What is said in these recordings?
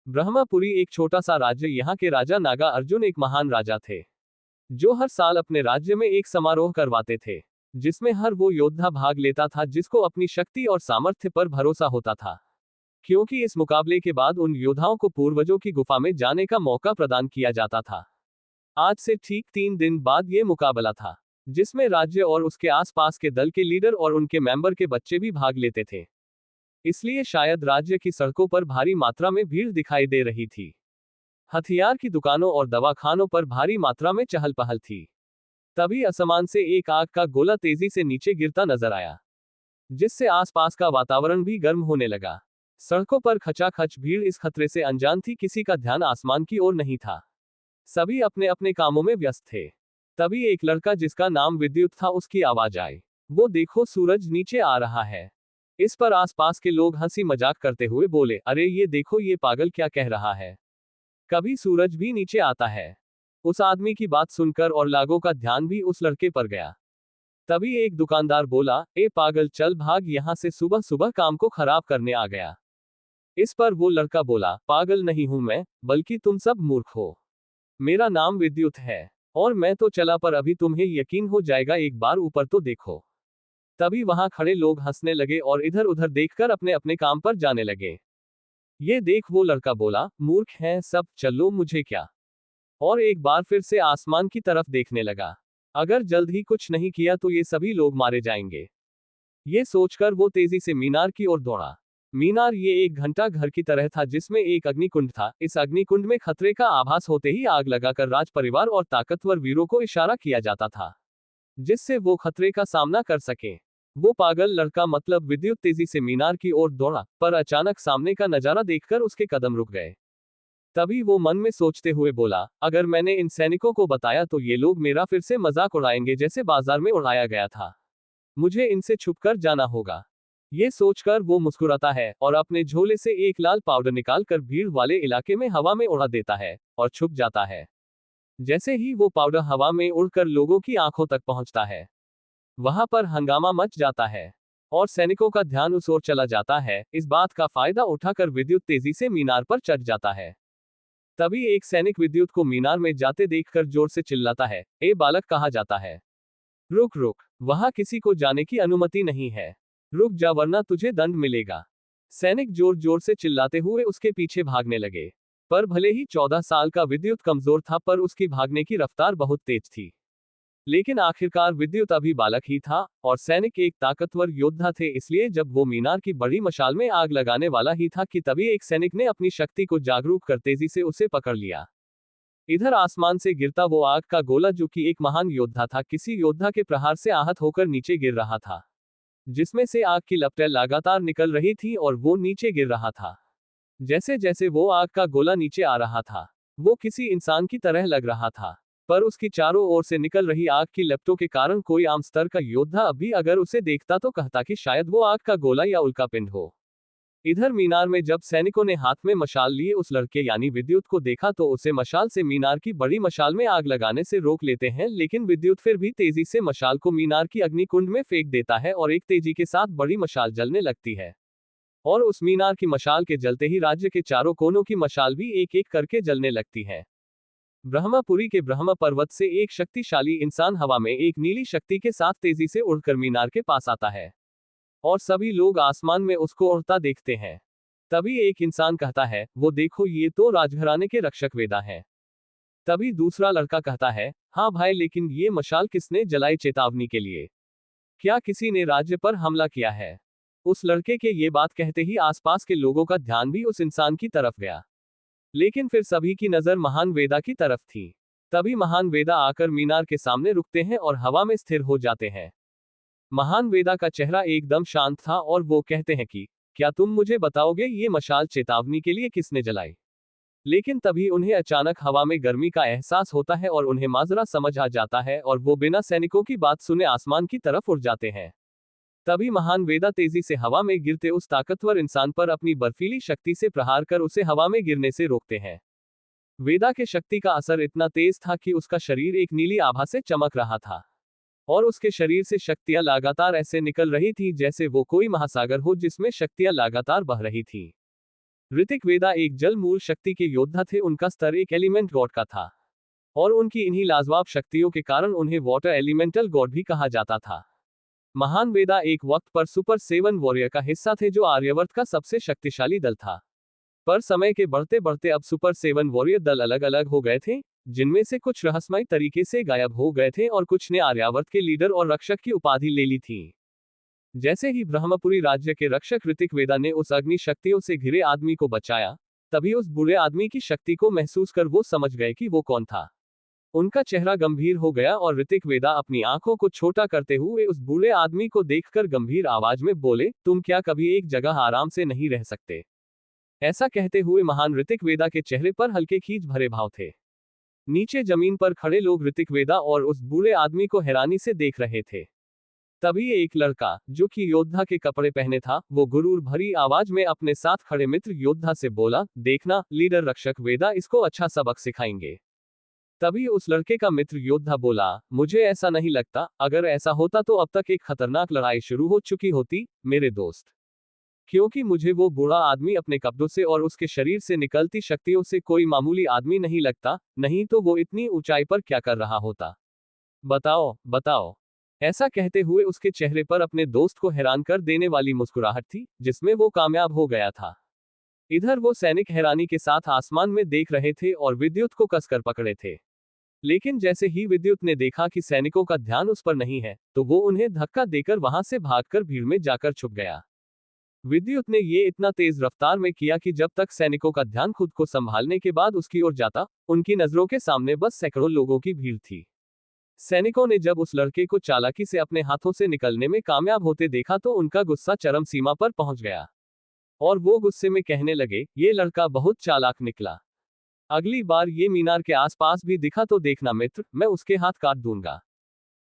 ब्रह्मपुरी एक छोटा सा राज्य। यहाँ के राजा नागा अर्जुन एक महान राजा थे, जो हर साल अपने राज्य में एक समारोह करवाते थे, जिसमें हर वो योद्धा भाग लेता था जिसको अपनी शक्ति और सामर्थ्य पर भरोसा होता था, क्योंकि इस मुकाबले के बाद उन योद्धाओं को पूर्वजों की गुफा में जाने का मौका प्रदान किया जाता था। आज से ठीक 3 दिन बाद ये मुकाबला था, जिसमें राज्य और उसके आसपास के दल के लीडर और उनके मेंबर के बच्चे भी भाग लेते थे। इसलिए शायद राज्य की सड़कों पर भारी मात्रा में भीड़ दिखाई दे रही थी। हथियार की दुकानों और दवाखानों पर भारी मात्रा में चहल पहल थी। तभी आसमान से एक आग का गोला तेजी से नीचे गिरता नजर आया, जिससे आसपास का वातावरण भी गर्म होने लगा। सड़कों पर खचाखच भीड़ इस खतरे से अनजान थी, किसी का ध्यान आसमान की ओर नहीं था। सभी अपने अपने कामों में व्यस्त थे। तभी एक लड़का जिसका नाम विद्युत था, उसकी आवाज आई, वो देखो सूरज नीचे आ रहा है। इस पर आसपास के लोग हंसी मजाक करते हुए बोले, अरे ये देखो, ये पागल क्या कह रहा है, कभी सूरज भी नीचे आता है। उस आदमी की बात सुनकर और लोगों का ध्यान भी उस लड़के पर गया। तभी एक दुकानदार बोला, ए पागल, चल भाग यहाँ से, सुबह सुबह काम को खराब करने आ गया। इस पर वो लड़का बोला, पागल नहीं हूं मैं, बल्कि तुम सब मूर्ख हो। मेरा नाम विद्युत है और मैं तो चला, पर अभी तुम्हें यकीन हो जाएगा, एक बार ऊपर तो देखो। तभी वहां खड़े लोग हंसने लगे और इधर उधर देखकर अपने अपने काम पर जाने लगे। ये देख वो लड़का बोला, मूर्ख हैं सब, चलो मुझे क्या। और एक बार फिर से आसमान की तरफ देखने लगा। अगर जल्द ही कुछ नहीं किया तो ये सभी लोग मारे जाएंगे। ये सोचकर वो तेजी से मीनार की ओर दौड़ा। मीनार ये एक घंटा घर की तरह था, जिसमें एक अग्निकुंड था। इस अग्निकुंड में खतरे का आभास होते ही आग लगाकर राज परिवार और ताकतवर वीरों को इशारा किया जाता था, जिससे वो खतरे का सामना कर सके। वो पागल लड़का मतलब विद्युत तेजी से मीनार की ओर दौड़ा, पर अचानक सामने का नजारा देखकर उसके कदम रुक गए। तभी वो मन में सोचते हुए बोला, अगर मैंने इन सैनिकों को बताया तो ये लोग मेरा फिर से मजाक उड़ाएंगे, जैसे बाजार में उड़ाया गया था। मुझे इनसे छुपकर जाना होगा। ये सोचकर वो मुस्कुराता है और अपने झोले से एक लाल पाउडर निकालकर भीड़ वाले इलाके में हवा में उड़ा देता है और छुप जाता है। जैसे ही वो पाउडर हवा में उड़कर लोगों की आंखों तक पहुंचता है, वहां पर हंगामा मच जाता है और सैनिकों का ध्यान उस ओर चला जाता है। इस बात का फायदा उठाकर विद्युत तेजी से मीनार पर चढ़ जाता है। तभी एक सैनिक विद्युत को मीनार में जाते देखकर जोर से चिल्लाता है, ए बालक, कहा जाता है, रुक रुक, वहां किसी को जाने की अनुमति नहीं है, रुक जा वरना तुझे दंड मिलेगा। सैनिक जोर जोर से चिल्लाते हुए उसके पीछे भागने लगे। पर भले ही 14 साल का विद्युत कमजोर था, पर उसकी भागने की रफ्तार बहुत तेज थी। लेकिन आखिरकार विद्युत अभी बालक ही था और सैनिक एक ताकतवर योद्धा थे, इसलिए जब वो मीनार की बड़ी मशाल में आग लगाने वाला ही था कि तभी एक सैनिक ने अपनी शक्ति को जागरूक कर तेजी से उसे पकड़ लिया। इधर आसमान से गिरता वो आग का गोला, जो कि एक महान योद्धा था, किसी योद्धा के प्रहार से आहत होकर नीचे गिर रहा था, जिसमें से आग की लपटें लगातार निकल रही थी और वो नीचे गिर रहा था। जैसे जैसे वो आग का गोला नीचे आ रहा था, वो किसी इंसान की तरह लग रहा था, पर उसकी चारों ओर से निकल रही आग की लपटों के कारण कोई आम स्तर का योद्धा अभी अगर उसे देखता तो कहता कि शायद वो आग का गोला या उल्कापिंड हो। इधर मीनार में जब सैनिकों ने हाथ में मशाल लिए उस लड़के यानी विद्युत को देखा तो उसे मशाल से मीनार की बड़ी मशाल में आग लगाने से रोक लेते हैं, लेकिन विद्युत फिर भी तेजी से मशाल को मीनार की अग्निकुंड में फेंक देता है और एक तेजी के साथ बड़ी मशाल जलने लगती है। और उस मीनार की मशाल के जलते ही राज्य के चारों कोनों की मशाल भी एक एक करके जलने लगती है। ब्रह्मपुरी के ब्रह्म पर्वत से एक शक्तिशाली इंसान हवा में एक नीली शक्ति के साथ तेजी से उड़कर मीनार के पास आता है और सभी लोग आसमान में उसको उड़ता देखते हैं। तभी एक इंसान कहता है, वो देखो, ये तो राजघराने के रक्षक वेदा हैं। तभी दूसरा लड़का कहता है, हाँ भाई, लेकिन ये मशाल किसने जलाई, चेतावनी के लिए? क्या किसी ने राज्य पर हमला किया है? उस लड़के के ये बात कहते ही आसपास के लोगों का ध्यान भी उस इंसान की तरफ गया, लेकिन फिर सभी की नजर महान वेदा की तरफ थी। तभी महान वेदा आकर मीनार के सामने रुकते हैं और हवा में स्थिर हो जाते हैं। महान वेदा का चेहरा एकदम शांत था और वो कहते हैं कि क्या तुम मुझे बताओगे ये मशाल चेतावनी के लिए किसने जलाई? लेकिन तभी उन्हें अचानक हवा में गर्मी का एहसास होता है और उन्हें माजरा समझ आ जाता है और वो बिना सैनिकों की बात सुने आसमान की तरफ उड़ जाते हैं। तभी महान वेदा तेजी से हवा में गिरते उस ताकतवर इंसान पर अपनी बर्फीली शक्ति से प्रहार कर उसे हवा में गिरने से रोकते हैं। वेदा के शक्ति का असर इतना तेज था कि उसका शरीर एक नीली आभा से चमक रहा था और उसके शरीर से शक्तियां लगातार ऐसे निकल रही थी जैसे वो कोई महासागर हो जिसमें शक्तियां लगातार बह रही थी। ऋतिक वेदा एक जल मूल शक्ति के योद्धा थे। उनका स्तर एक एलिमेंट गॉड का था और उनकी इन्हीं लाजवाब शक्तियों के कारण उन्हें वाटर एलिमेंटल गॉड भी कहा जाता था। महान वेदा एक वक्त पर सुपर सेवन वॉरियर का हिस्सा थे जो आर्यवर्त का सबसे शक्तिशाली दल था। पर समय के बढ़ते बढ़ते अब सुपर सेवन वॉरियर दल अलग अलग हो गए थे, जिनमें से कुछ रहस्यमय तरीके से गायब हो गए थे और कुछ ने आर्यावर्त के लीडर और रक्षक की उपाधि ले ली थी। जैसे ही ब्रह्मपुरी राज्य के रक्षक ऋतिक वेदा ने उस अग्नि शक्तियों से घिरे आदमी को बचाया, तभी उस बुरे आदमी की शक्ति को महसूस कर वो समझ गए कि वो कौन था। उनका चेहरा गंभीर हो गया और ऋतिक वेदा अपनी आंखों को छोटा करते हुए उस बूढ़े आदमी को देखकर गंभीर आवाज में बोले, तुम क्या कभी एक जगह आराम से नहीं रह सकते? ऐसा कहते हुए महान ऋतिक वेदा के चेहरे पर हल्के खींच भरे भाव थे। नीचे जमीन पर खड़े लोग ऋतिक वेदा और उस बूढ़े आदमी को हैरानी से देख रहे थे। तभी एक लड़का, जो कि योद्धा के कपड़े पहने था, वो गुरूर भरी आवाज में अपने साथ खड़े मित्र योद्धा से बोला, देखना, लीडर रक्षक वेदा इसको अच्छा सबक सिखाएंगे। तभी उस लड़के का मित्र योद्धा बोला, मुझे ऐसा नहीं लगता, अगर ऐसा होता तो अब तक एक खतरनाक लड़ाई शुरू हो चुकी होती, मेरे दोस्त। क्योंकि मुझे वो बूढ़ा आदमी अपने कपड़ों से और उसके शरीर से निकलती शक्तियों से कोई मामूली आदमी नहीं लगता, नहीं तो वो इतनी ऊंचाई पर क्या कर रहा होता? बताओ, बताओ। ऐसा कहते हुए उसके चेहरे पर अपने दोस्त को हैरान कर देने वाली मुस्कुराहट थी, जिसमें वो कामयाब हो गया था। इधर वो सैनिक हैरानी के साथ आसमान में देख रहे थे और विद्युत को कसकर पकड़े थे। लेकिन जैसे ही विद्युत ने देखा कि सैनिकों का ध्यान उस पर नहीं है, तो वो उन्हें धक्का देकर वहां से भागकर भीड़ में जाकर छुप गया। विद्युत ने ये इतना तेज रफ्तार में किया कि जब तक सैनिकों का ध्यान खुद को संभालने के बाद उसकी ओर जाता, उनकी नजरों के सामने बस सैकड़ों लोगों की भीड़ थी। सैनिकों ने जब उस लड़के को चालाकी से अपने हाथों से निकलने में कामयाब होते देखा तो उनका गुस्सा चरम सीमा पर पहुंच गया और वो गुस्से में कहने लगे, ये लड़का बहुत चालाक निकला। अगली बार ये मीनार के आसपास भी दिखा तो देखना मित्र, मैं उसके हाथ काट दूंगा।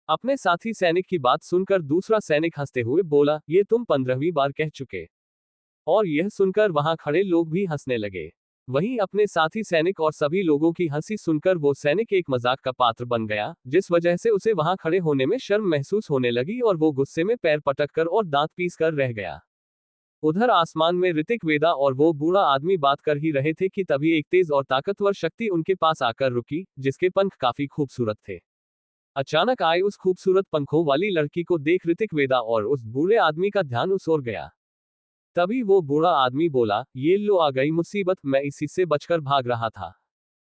अपने साथी सैनिक की बात सुनकर दूसरा सैनिक हंसते हुए बोला, ये तुम 15वीं बार कह चुके। और यह सुनकर वहां खड़े लोग भी हंसने लगे। वहीं अपने साथी सैनिक और सभी लोगों की हंसी सुनकर वो सैनिक एक मजाक का पात्र बन गया, जिस वजह से उसे वहां खड़े होने में शर्म महसूस होने लगी और वो गुस्से में पैर पटक कर और दांत पीस कर रह गया। उधर आसमान में ऋतिक वेदा और वो बूढ़ा आदमी बात कर ही रहे थे कि तभी एक तेज और ताकतवर शक्ति उनके पास आकर रुकी, जिसके पंख काफी खूबसूरत थे। अचानक आए उस खूबसूरत पंखों वाली लड़की को देख ऋतिक वेदा और उस बूढ़े आदमी का ध्यान उस ओर गया। तभी वो बूढ़ा आदमी बोला, ये लो आ गई मुसीबत, मैं इसी से बचकर भाग रहा था।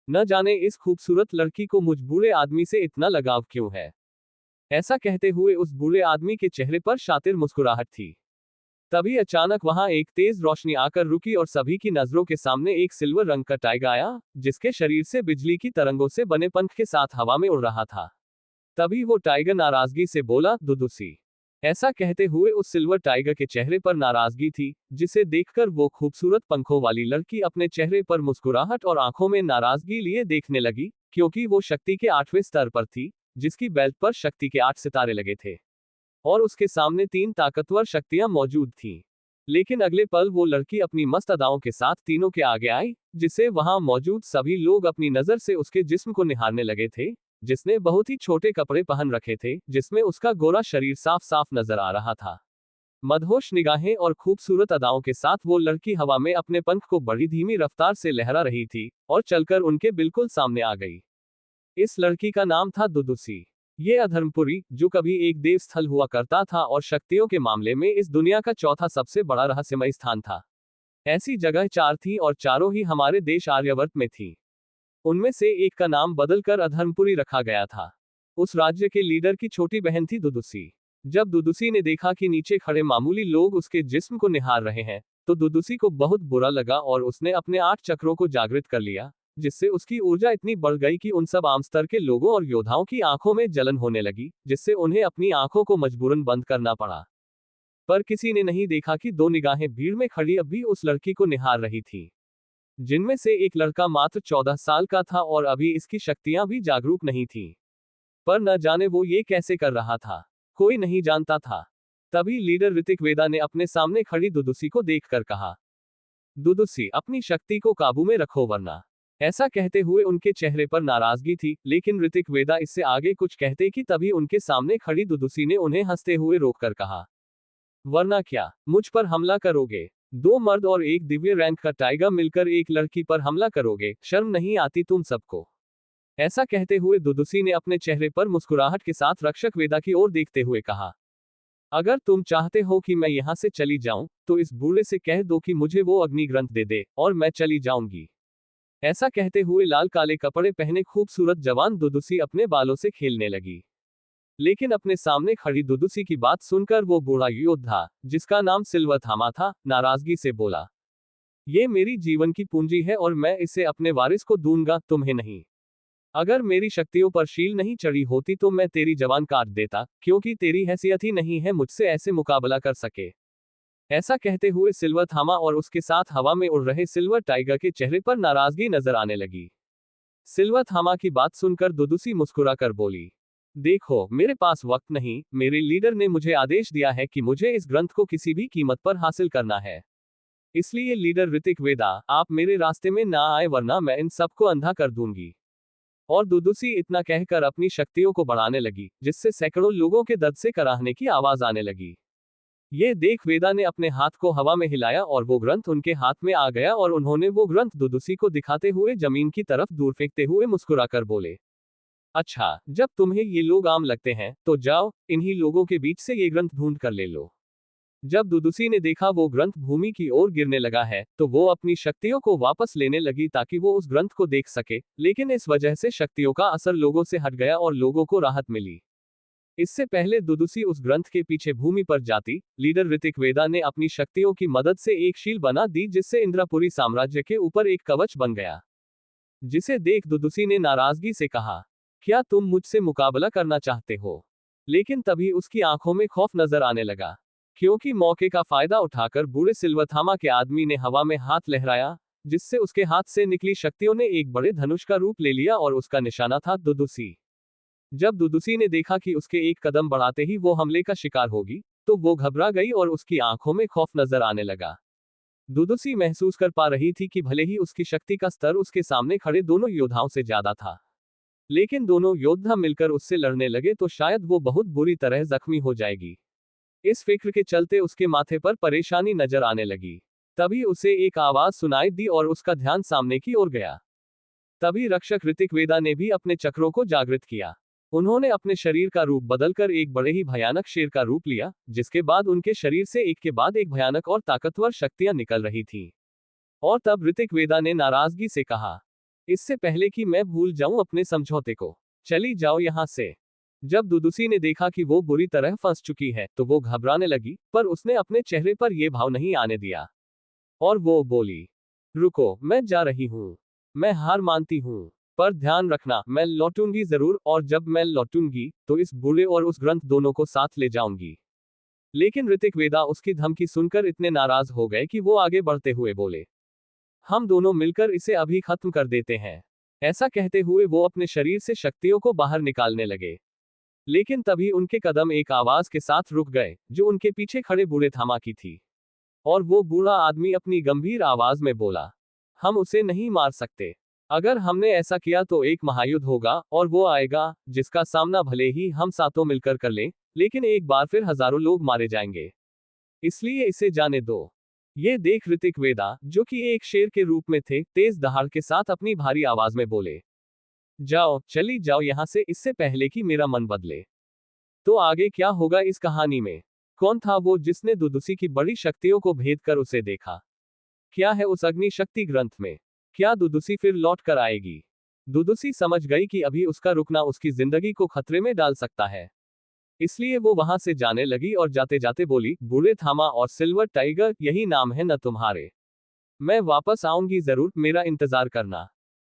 न जाने इस खूबसूरत लड़की को मुझ बूढ़े आदमी से इतना लगाव क्यों है। ऐसा कहते हुए उस बूढ़े आदमी के चेहरे पर शातिर मुस्कुराहट थी। तभी अचानक वहां एक तेज रोशनी आकर रुकी और सभी की नजरों के सामने एक सिल्वर रंग का टाइगर आया, जिसके शरीर से बिजली की तरंगों से बने पंख के साथ हवा में उड़ रहा था। तभी वो टाइगर नाराजगी से बोला, दुदुसी। ऐसा कहते हुए उस सिल्वर टाइगर के चेहरे पर नाराजगी थी, जिसे देखकर वो खूबसूरत पंखों वाली लड़की अपने चेहरे पर मुस्कुराहट और आंखों में नाराजगी लिए देखने लगी, क्योंकि वो शक्ति के 8वें स्तर पर थी, जिसकी बेल्ट पर शक्ति के 8 सितारे लगे थे और उसके सामने 3 ताकतवर शक्तियां मौजूद थीं। लेकिन अगले पल वो लड़की अपनी मस्त अदाओं के साथ तीनों के आगे आई, जिसे वहां मौजूद सभी लोग अपनी नजर से उसके जिस्म को निहारने लगे थे, जिसने बहुत ही छोटे कपड़े पहन रखे थे, जिसमें उसका गोरा शरीर साफ साफ नजर आ रहा था। मदहोश निगाहें और खूबसूरत अदाओं के साथ वो लड़की हवा में अपने पंख को बड़ी धीमी रफ्तार से लहरा रही थी और चलकर उनके बिल्कुल सामने आ गई। इस लड़की का नाम था दुदुसी। ये अधर्मपुरी, जो कभी एक देव स्थल हुआ करता था और शक्तियों के मामले में इस दुनिया का चौथा सबसे बड़ा रहस्यमय स्थान था। ऐसी जगह 4 थी और चारों ही हमारे देश आर्यवर्त में थी। उनमें से एक का नाम बदलकर अधर्मपुरी रखा गया था। उस राज्य के लीडर की छोटी बहन थी दुदुसी। जब दुदुसी ने देखा कि नीचे खड़े मामूली लोग उसके जिस्म को निहार रहे हैं, तो दुदुसी को बहुत बुरा लगा और उसने अपने 8 चक्रों को जागृत कर लिया, जिससे उसकी ऊर्जा इतनी बढ़ गई कि उन सब आम स्तर के लोगों और योद्धाओं की आंखों में जलन होने लगी, जिससे उन्हें अपनी आंखों को मजबूरन बंद करना पड़ा। पर किसी ने नहीं देखा कि 2 निगाहें भीड़ में खड़ी अब भी उस लड़की को निहार रही थी, जिनमें से एक लड़का मात्र 14 साल का था और अभी इसकी शक्तियां भी जागरूक नहीं थीं। पर न जाने वो ये कैसे कर रहा था, कोई नहीं जानता था। तभी लीडर ऋतिक वेदा ने अपने सामने खड़ी दुदुसी को देखकर कहा, दुदुसी, अपनी शक्ति को काबू में रखो वरना। ऐसा कहते हुए उनके चेहरे पर नाराजगी थी, लेकिन ऋतिक वेदा इससे आगे कुछ कहते कि तभी उनके सामने खड़ी दुदुसी ने उन्हें हंसते हुए रोककर कहा, वरना क्या, मुझ पर हमला करोगे? दो मर्द और एक दिव्य रैंक का टाइगर मिलकर एक लड़की पर हमला करोगे, शर्म नहीं आती तुम सबको? ऐसा कहते हुए दुदुसी ने अपने चेहरे पर मुस्कुराहट के साथ रक्षक वेदा की ओर देखते हुए कहा, अगर तुम चाहते हो कि मैं यहां से चली जाऊं, तो इस बूढ़े से कह दो कि मुझे वो अग्नि ग्रंथ दे दे, और मैं चली जाऊंगी। ऐसा कहते हुए लाल काले कपड़े पहने खूबसूरत जवान दुदुसी अपने बालों से खेलने लगी। लेकिन अपने सामने खड़ी दुदुसी की बात सुनकर वो बूढ़ा योद्धा, जिसका नाम सिल्वथामा था, नाराजगी से बोला, ये मेरी जीवन की पूंजी है और मैं इसे अपने वारिस को दूंगा, तुम्हें नहीं। अगर मेरी शक्तियों पर शील नहीं चढ़ी होती तो मैं तेरी जवान काट देता, क्योंकि तेरी हैसियत ही नहीं है मुझसे ऐसे मुकाबला कर सके। ऐसा कहते हुए सिल्वर थामा और उसके साथ हवा में उड़ रहे सिल्वर टाइगर के चेहरे पर नाराजगी नजर आने लगी। सिल्वर थामा की बात सुनकर दुदुसी मुस्कुरा कर बोली, देखो मेरे पास वक्त नहीं, मेरे लीडर ने मुझे आदेश दिया है कि मुझे इस ग्रंथ को किसी भी कीमत पर हासिल करना है। इसलिए लीडर ऋतिक वेदा, आप मेरे रास्ते में ना आए वरना मैं इन सबको अंधा कर दूंगी। और दुदुसी इतना कहकर अपनी शक्तियों को बढ़ाने लगी, जिससे सैकड़ों लोगों के दर्द से कराहने की आवाज आने लगी। ये देख वेदा ने अपने हाथ को हवा में हिलाया और वो ग्रंथ उनके हाथ में आ गया और उन्होंने वो ग्रंथ दुदुसी को दिखाते हुए जमीन की तरफ दूर फेंकते हुए मुस्कुराकर बोले, अच्छा, जब तुम्हें ये लोग आम लगते हैं, तो जाओ, इन्हीं लोगों के बीच से ये ग्रंथ ढूंढ कर ले लो। जब दुदुसी ने देखा वो ग्रंथ भूमि की ओर गिरने लगा है, तो वो अपनी शक्तियों को वापस लेने लगी ताकि वो उस ग्रंथ को देख सके, लेकिन इस वजह से शक्तियों का असर लोगों से हट गया और लोगों को राहत मिली। इससे पहले दुदुसी उस ग्रंथ के पीछे भूमि पर जाती, लीडर ऋतिक वेदा ने अपनी शक्तियों की मदद से एक शील बना दी जिससे इंद्रपुरी साम्राज्य के ऊपर एक कवच बन गया। जिसे देख दुदुसी ने नाराजगी से कहा, क्या तुम मुझसे मुकाबला करना चाहते हो? लेकिन तभी उसकी आंखों में खौफ नजर आने लगा, क्योंकि मौके का फायदा उठाकर बूढ़े सिल्वथामा के आदमी ने हवा में हाथ लहराया, जिससे उसके हाथ से निकली शक्तियों ने एक बड़े धनुष का रूप ले लिया और उसका निशाना था दुदुसी। जब दुदुसी ने देखा कि उसके एक कदम बढ़ाते ही वो हमले का शिकार होगी, तो वो घबरा गई और उसकी आंखों में खौफ नजर आने लगा। दुदुसी महसूस कर पा रही थी कि भले ही उसकी शक्ति का स्तर उसके सामने खड़े दोनों योद्धाओं से ज्यादा था, लेकिन दोनों योद्धा मिलकर उससे लड़ने लगे तो शायद वो बहुत बुरी तरह जख्मी हो जाएगी। इस फिक्र के चलते उसके माथे पर परेशानी नजर आने लगी। तभी उसे एक आवाज सुनाई दी और उसका ध्यान सामने की ओर गया। तभी रक्षक ऋतिक वेदा ने भी अपने चक्रों को जागृत किया। उन्होंने अपने शरीर का रूप बदलकर एक बड़े ही भयानक शेर का रूप लिया, जिसके बाद उनके शरीर से एक के बाद एक भयानक और ताकतवर शक्तियां निकल रही थीं। और तब ऋतिक वेदा ने नाराजगी से कहा, इससे पहले कि मैं भूल जाऊं अपने समझौते को, चली जाओ यहां से। जब दुदुसी ने देखा कि वो बुरी तरह फंस चुकी है, तो वो घबराने लगी, पर उसने अपने चेहरे पर यह भाव नहीं आने दिया। और वो बोली, रुको, मैं जा रही हूँ। मैं हार मानती हूँ। पर ध्यान रखना, मैं लौटूंगी जरूर, और जब मैं लौटूंगी, तो इस बूढ़े और उस ग्रंथ दोनों को साथ ले जाऊंगी। लेकिन ऋतिक वेदा उसकी धमकी सुनकर इतने नाराज हो गए कि वो आगे बढ़ते हुए बोले, हम दोनों मिलकर इसे अभी खत्म कर देते हैं। ऐसा कहते हुए वो अपने शरीर से शक्तियों को बाहर निकालने लगे। लेकिन तभी उनके कदम एक आवाज के साथ रुक गए, जो उनके पीछे खड़े बूढ़े थामा की थी। और वो बूढ़ा आदमी अपनी गंभीर आवाज में बोला, हम उसे नहीं मार सकते। अगर हमने ऐसा किया तो एक महायुद्ध होगा, और वो आएगा, जिसका सामना भले ही हम सातों मिलकर कर लें, लेकिन एक बार फिर हजारों लोग मारे जाएंगे। इसलिए इसे जाने दो। ये देख ऋतिक वेदा, जो कि एक शेर के रूप में थे, तेज दहाड़ के साथ अपनी भारी आवाज में बोले, जाओ, चली जाओ यहां से, इससे पहले कि मेरा मन बदले। तो आगे क्या होगा इस कहानी में? कौन था वो जिसने दुदुसी की बड़ी शक्तियों को भेद कर उसे देखा? क्या है उस अग्नि शक्ति ग्रंथ में? क्या दुदुसी फिर लौट कर आएगी? दुदुसी समझ गई कि अभी उसका रुकना उसकी जिंदगी को खतरे में डाल सकता है। इसलिए वो वहां से जाने लगी और जाते जाते बोली, बूढ़े थामा और सिल्वर टाइगर, यही नाम है न तुम्हारे? मैं वापस आऊंगी जरूर, मेरा इंतजार करना।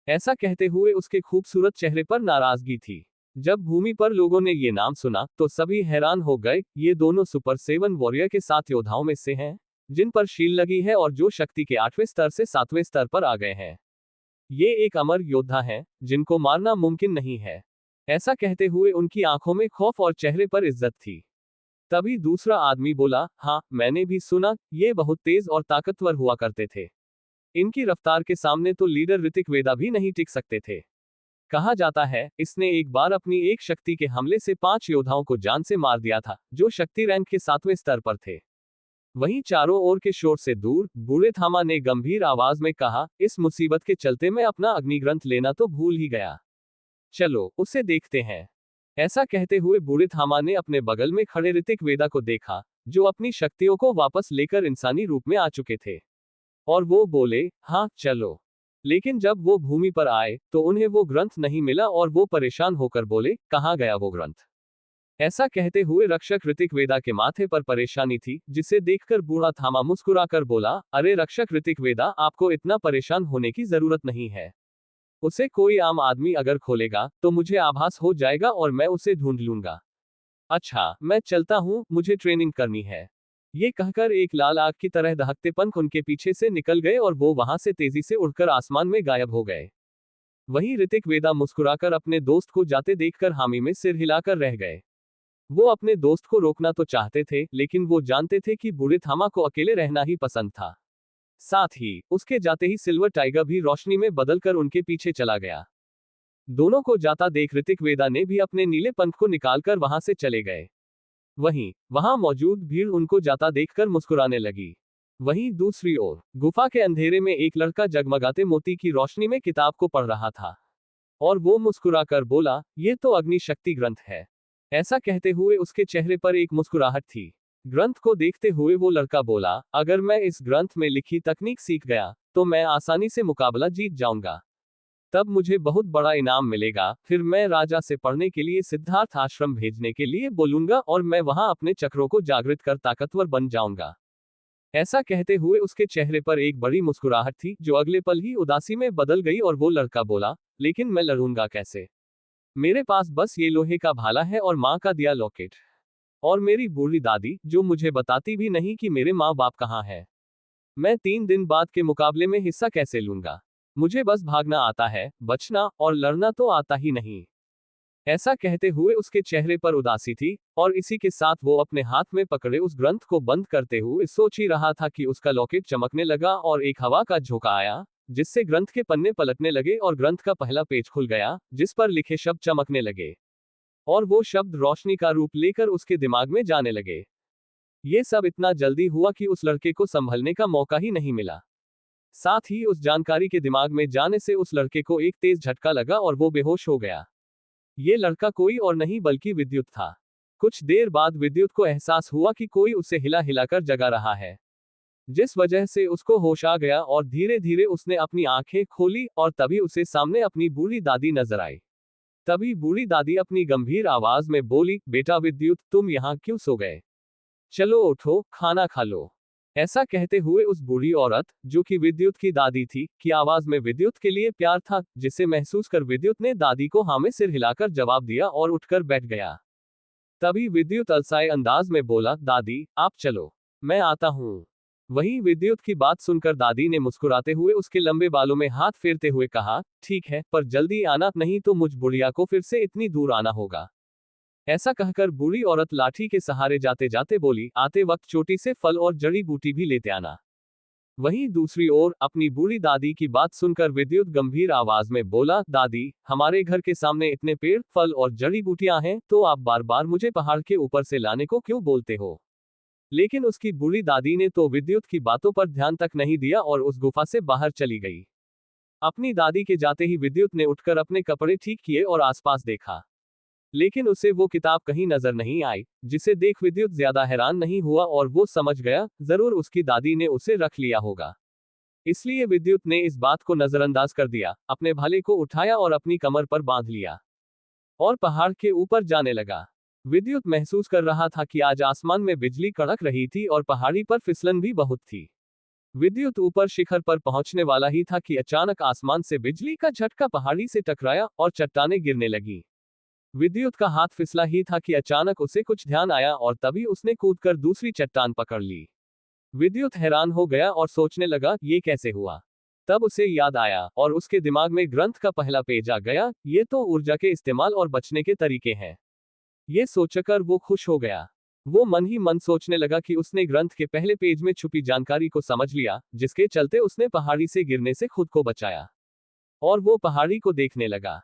ऐसा कहते हुए उसके खूबसूरत चेहरे पर नाराजगी थी। जब भूमि पर लोगों ने ये नाम सुना, तो सभी हैरान हो गए। ये दोनों सुपर 7 वॉरियर के 7 योद्धाओं में से हैं, जिन पर शील लगी है और जो शक्ति के 8वें स्तर से 7वें स्तर पर आ गए हैं। ये एक अमर योद्धा हैं, जिनको मारना मुमकिन नहीं है। ऐसा कहते हुए उनकी आंखों में खौफ और चेहरे पर इज्जत थी। तभी दूसरा आदमी बोला, हाँ, मैंने भी सुना, ये बहुत तेज और ताकतवर हुआ करते थे। इनकी रफ्तार के सामने तो लीडर ऋतिक वेदा भी नहीं टिक सकते थे। कहा जाता है, इसने एक बार अपनी एक शक्ति के हमले से 5 योद्धाओं को जान से मार दिया था, जो शक्ति रैंक के 7वें स्तर पर थे। वहीं चारों ओर के शोर से दूर बूढ़े थामा ने गंभीर आवाज में कहा, इस मुसीबत के चलते मैं अपना अग्निग्रंथ लेना तो भूल ही गया। चलो उसे देखते हैं। ऐसा कहते हुए बूढ़े थामा ने अपने बगल में खड़े ऋतिक वेदा को देखा, जो अपनी शक्तियों को वापस लेकर इंसानी रूप में आ चुके थे। और वो बोले, हाँ चलो। लेकिन जब वो भूमि पर आए तो उन्हें वो ग्रंथ नहीं मिला और वो परेशान होकर बोले, कहाँ गया वो ग्रंथ। ऐसा कहते हुए रक्षक ऋतिक वेदा के माथे पर परेशानी थी, जिसे देखकर बूढ़ा थामा मुस्कुराकर बोला, अरे रक्षक ऋतिक वेदा, आपको इतना परेशान होने की जरूरत नहीं है। उसे कोई आम आदमी अगर खोलेगा तो मुझे आभास हो जाएगा और मैं उसे ढूंढ लूंगा। अच्छा मैं चलता हूँ, मुझे ट्रेनिंग करनी है। ये कहकर एक लाल आग की तरह दहकते पंख उनके पीछे से निकल गए और वो वहां से तेजी से उड़कर आसमान में गायब हो गए। वहीं ऋतिक वेदा मुस्कुराकर अपने दोस्त को जाते देखकर हामी में सिर हिलाकर रह गए। वो अपने दोस्त को रोकना तो चाहते थे, लेकिन वो जानते थे कि बूढ़े थामा को अकेले रहना ही पसंद था। साथ ही उसके जाते ही सिल्वर टाइगर भी रोशनी में बदलकर उनके पीछे चला गया। दोनों को जाता देख ऋतिक वेदा ने भी अपने नीले पंख को निकालकर वहां से चले गए। वहीं वहां मौजूद भीड़ उनको जाता देखकर मुस्कुराने लगी। वहीं दूसरी ओर गुफा के अंधेरे में एक लड़का जगमगाते मोती की रोशनी में किताब को पढ़ रहा था। और वो मुस्कुराकर बोला, ये तो अग्नि शक्ति ग्रंथ है। ऐसा कहते हुए उसके चेहरे पर एक मुस्कुराहट थी। ग्रंथ को देखते हुए वो लड़का बोला, अगर मैं इस ग्रंथ में लिखी तकनीक सीख गया तो मैं आसानी से मुकाबला जीत जाऊंगा। तब मुझे बहुत बड़ा इनाम मिलेगा। फिर मैं राजा से पढ़ने के लिए सिद्धार्थ आश्रम भेजने के लिए बोलूंगा और मैं वहां अपने चक्रों को जागृत कर ताकतवर बन जाऊंगा। ऐसा कहते हुए उसके चेहरे पर एक बड़ी मुस्कुराहट थी, जो अगले पल ही उदासी में बदल गई और वो लड़का बोला, लेकिन मैं लड़ूंगा कैसे। मेरे पास बस ये लोहे का भाला है और माँ का दिया लॉकेट। और मेरी बूढ़ी दादी, जो मुझे बताती भी नहीं कि मेरे माँ बाप कहाँ है। मैं 3 दिन बाद के मुकाबले में हिस्सा कैसे लूंगा। मुझे बस भागना आता है, बचना और लड़ना तो आता ही नहीं। ऐसा कहते हुए उसके चेहरे पर उदासी थी, और इसी के साथ वो अपने हाथ में पकड़े उस ग्रंथ को बंद करते हुए सोच ही रहा था कि उसका लॉकेट चमकने लगा और एक हवा का झोंका आया, जिससे ग्रंथ के पन्ने पलटने लगे और ग्रंथ का पहला पेज खुल गया, जिस पर लिखे शब्द चमकने लगे। और वो शब्द रोशनी का रूप लेकर उसके दिमाग में जाने लगे। ये सब इतना जल्दी हुआ कि उस लड़के को संभलने का मौका ही नहीं मिला। साथ ही उस जानकारी के दिमाग में जाने से उस लड़के को एक तेज झटका लगा और वो बेहोश हो गया। ये लड़का कोई और नहीं बल्कि विद्युत था। कुछ देर बाद विद्युत को एहसास हुआ कि कोई उसे हिला हिलाकर जगा रहा है, जिस वजह से उसको होश आ गया और धीरे धीरे उसने अपनी आंखें खोली और तभी उसे सामने अपनी बूढ़ी दादी नजर आई। तभी बूढ़ी दादी अपनी गंभीर आवाज में बोली, बेटा विद्युत, तुम यहाँ क्यों सो गए? चलो उठो, खाना खा लो। ऐसा कहते हुए उस बूढ़ी औरत, जो कि विद्युत की दादी थी, की आवाज में विद्युत के लिए प्यार था, जिसे महसूस कर विद्युत ने दादी को हाँ में सिर हिलाकर जवाब दिया और उठकर बैठ गया। तभी विद्युत अलसाए अंदाज में बोला, दादी आप चलो, मैं आता हूँ। वहीं विद्युत की बात सुनकर दादी ने मुस्कुराते हुए उसके लंबे बालों में हाथ फेरते हुए कहा, ठीक है, पर जल्दी आना, नहीं तो मुझ बुढ़िया को फिर से इतनी दूर आना होगा। ऐसा कहकर बूढ़ी औरत लाठी के सहारे जाते जाते बोली, आते वक्त चोटी से फल और जड़ी बूटी भी लेते आना। वहीं दूसरी ओर अपनी बूढ़ी दादी की बात सुनकर विद्युत गंभीर आवाज में बोला, दादी हमारे घर के सामने इतने पेड़, फल और जड़ी बूटियां हैं, तो आप बार बार मुझे पहाड़ के ऊपर से लाने को क्यों बोलते हो? लेकिन उसकी बूढ़ी दादी ने तो विद्युत की बातों पर ध्यान तक नहीं दिया और उस गुफा से बाहर चली गई। अपनी दादी के जाते ही विद्युत ने उठकर अपने कपड़े ठीक किए और आसपास देखा, लेकिन उसे वो किताब कहीं नजर नहीं आई, जिसे देख विद्युत ज्यादा हैरान नहीं हुआ और वो समझ गया, जरूर उसकी दादी ने उसे रख लिया होगा। इसलिए विद्युत ने इस बात को नजरअंदाज कर दिया, अपने भाले को उठाया और अपनी कमर पर बांध लिया और पहाड़ के ऊपर जाने लगा। विद्युत महसूस कर रहा था कि आज आसमान में बिजली कड़क रही थी और पहाड़ी पर फिसलन भी बहुत थी। विद्युत ऊपर शिखर पर पहुंचने वाला ही था कि अचानक आसमान से बिजली का झटका पहाड़ी से टकराया और चट्टानें गिरने लगी। विद्युत का हाथ फिसला ही था कि अचानक उसे कुछ ध्यान आया और तभी उसने कूदकर दूसरी चट्टान पकड़ ली। विद्युत हैरान हो गया और सोचने लगा, ये कैसे हुआ? तब उसे याद आया और उसके दिमाग में ग्रंथ का पहला पेज आ गया, ये तो ऊर्जा के इस्तेमाल और बचने के तरीके हैं। ये सोचकर वो खुश हो गया। वो मन ही मन सोचने लगा कि उसने ग्रंथ के पहले पेज में छुपी जानकारी को समझ लिया, जिसके चलते उसने पहाड़ी से गिरने से खुद को बचाया। और वो पहाड़ी को देखने लगा।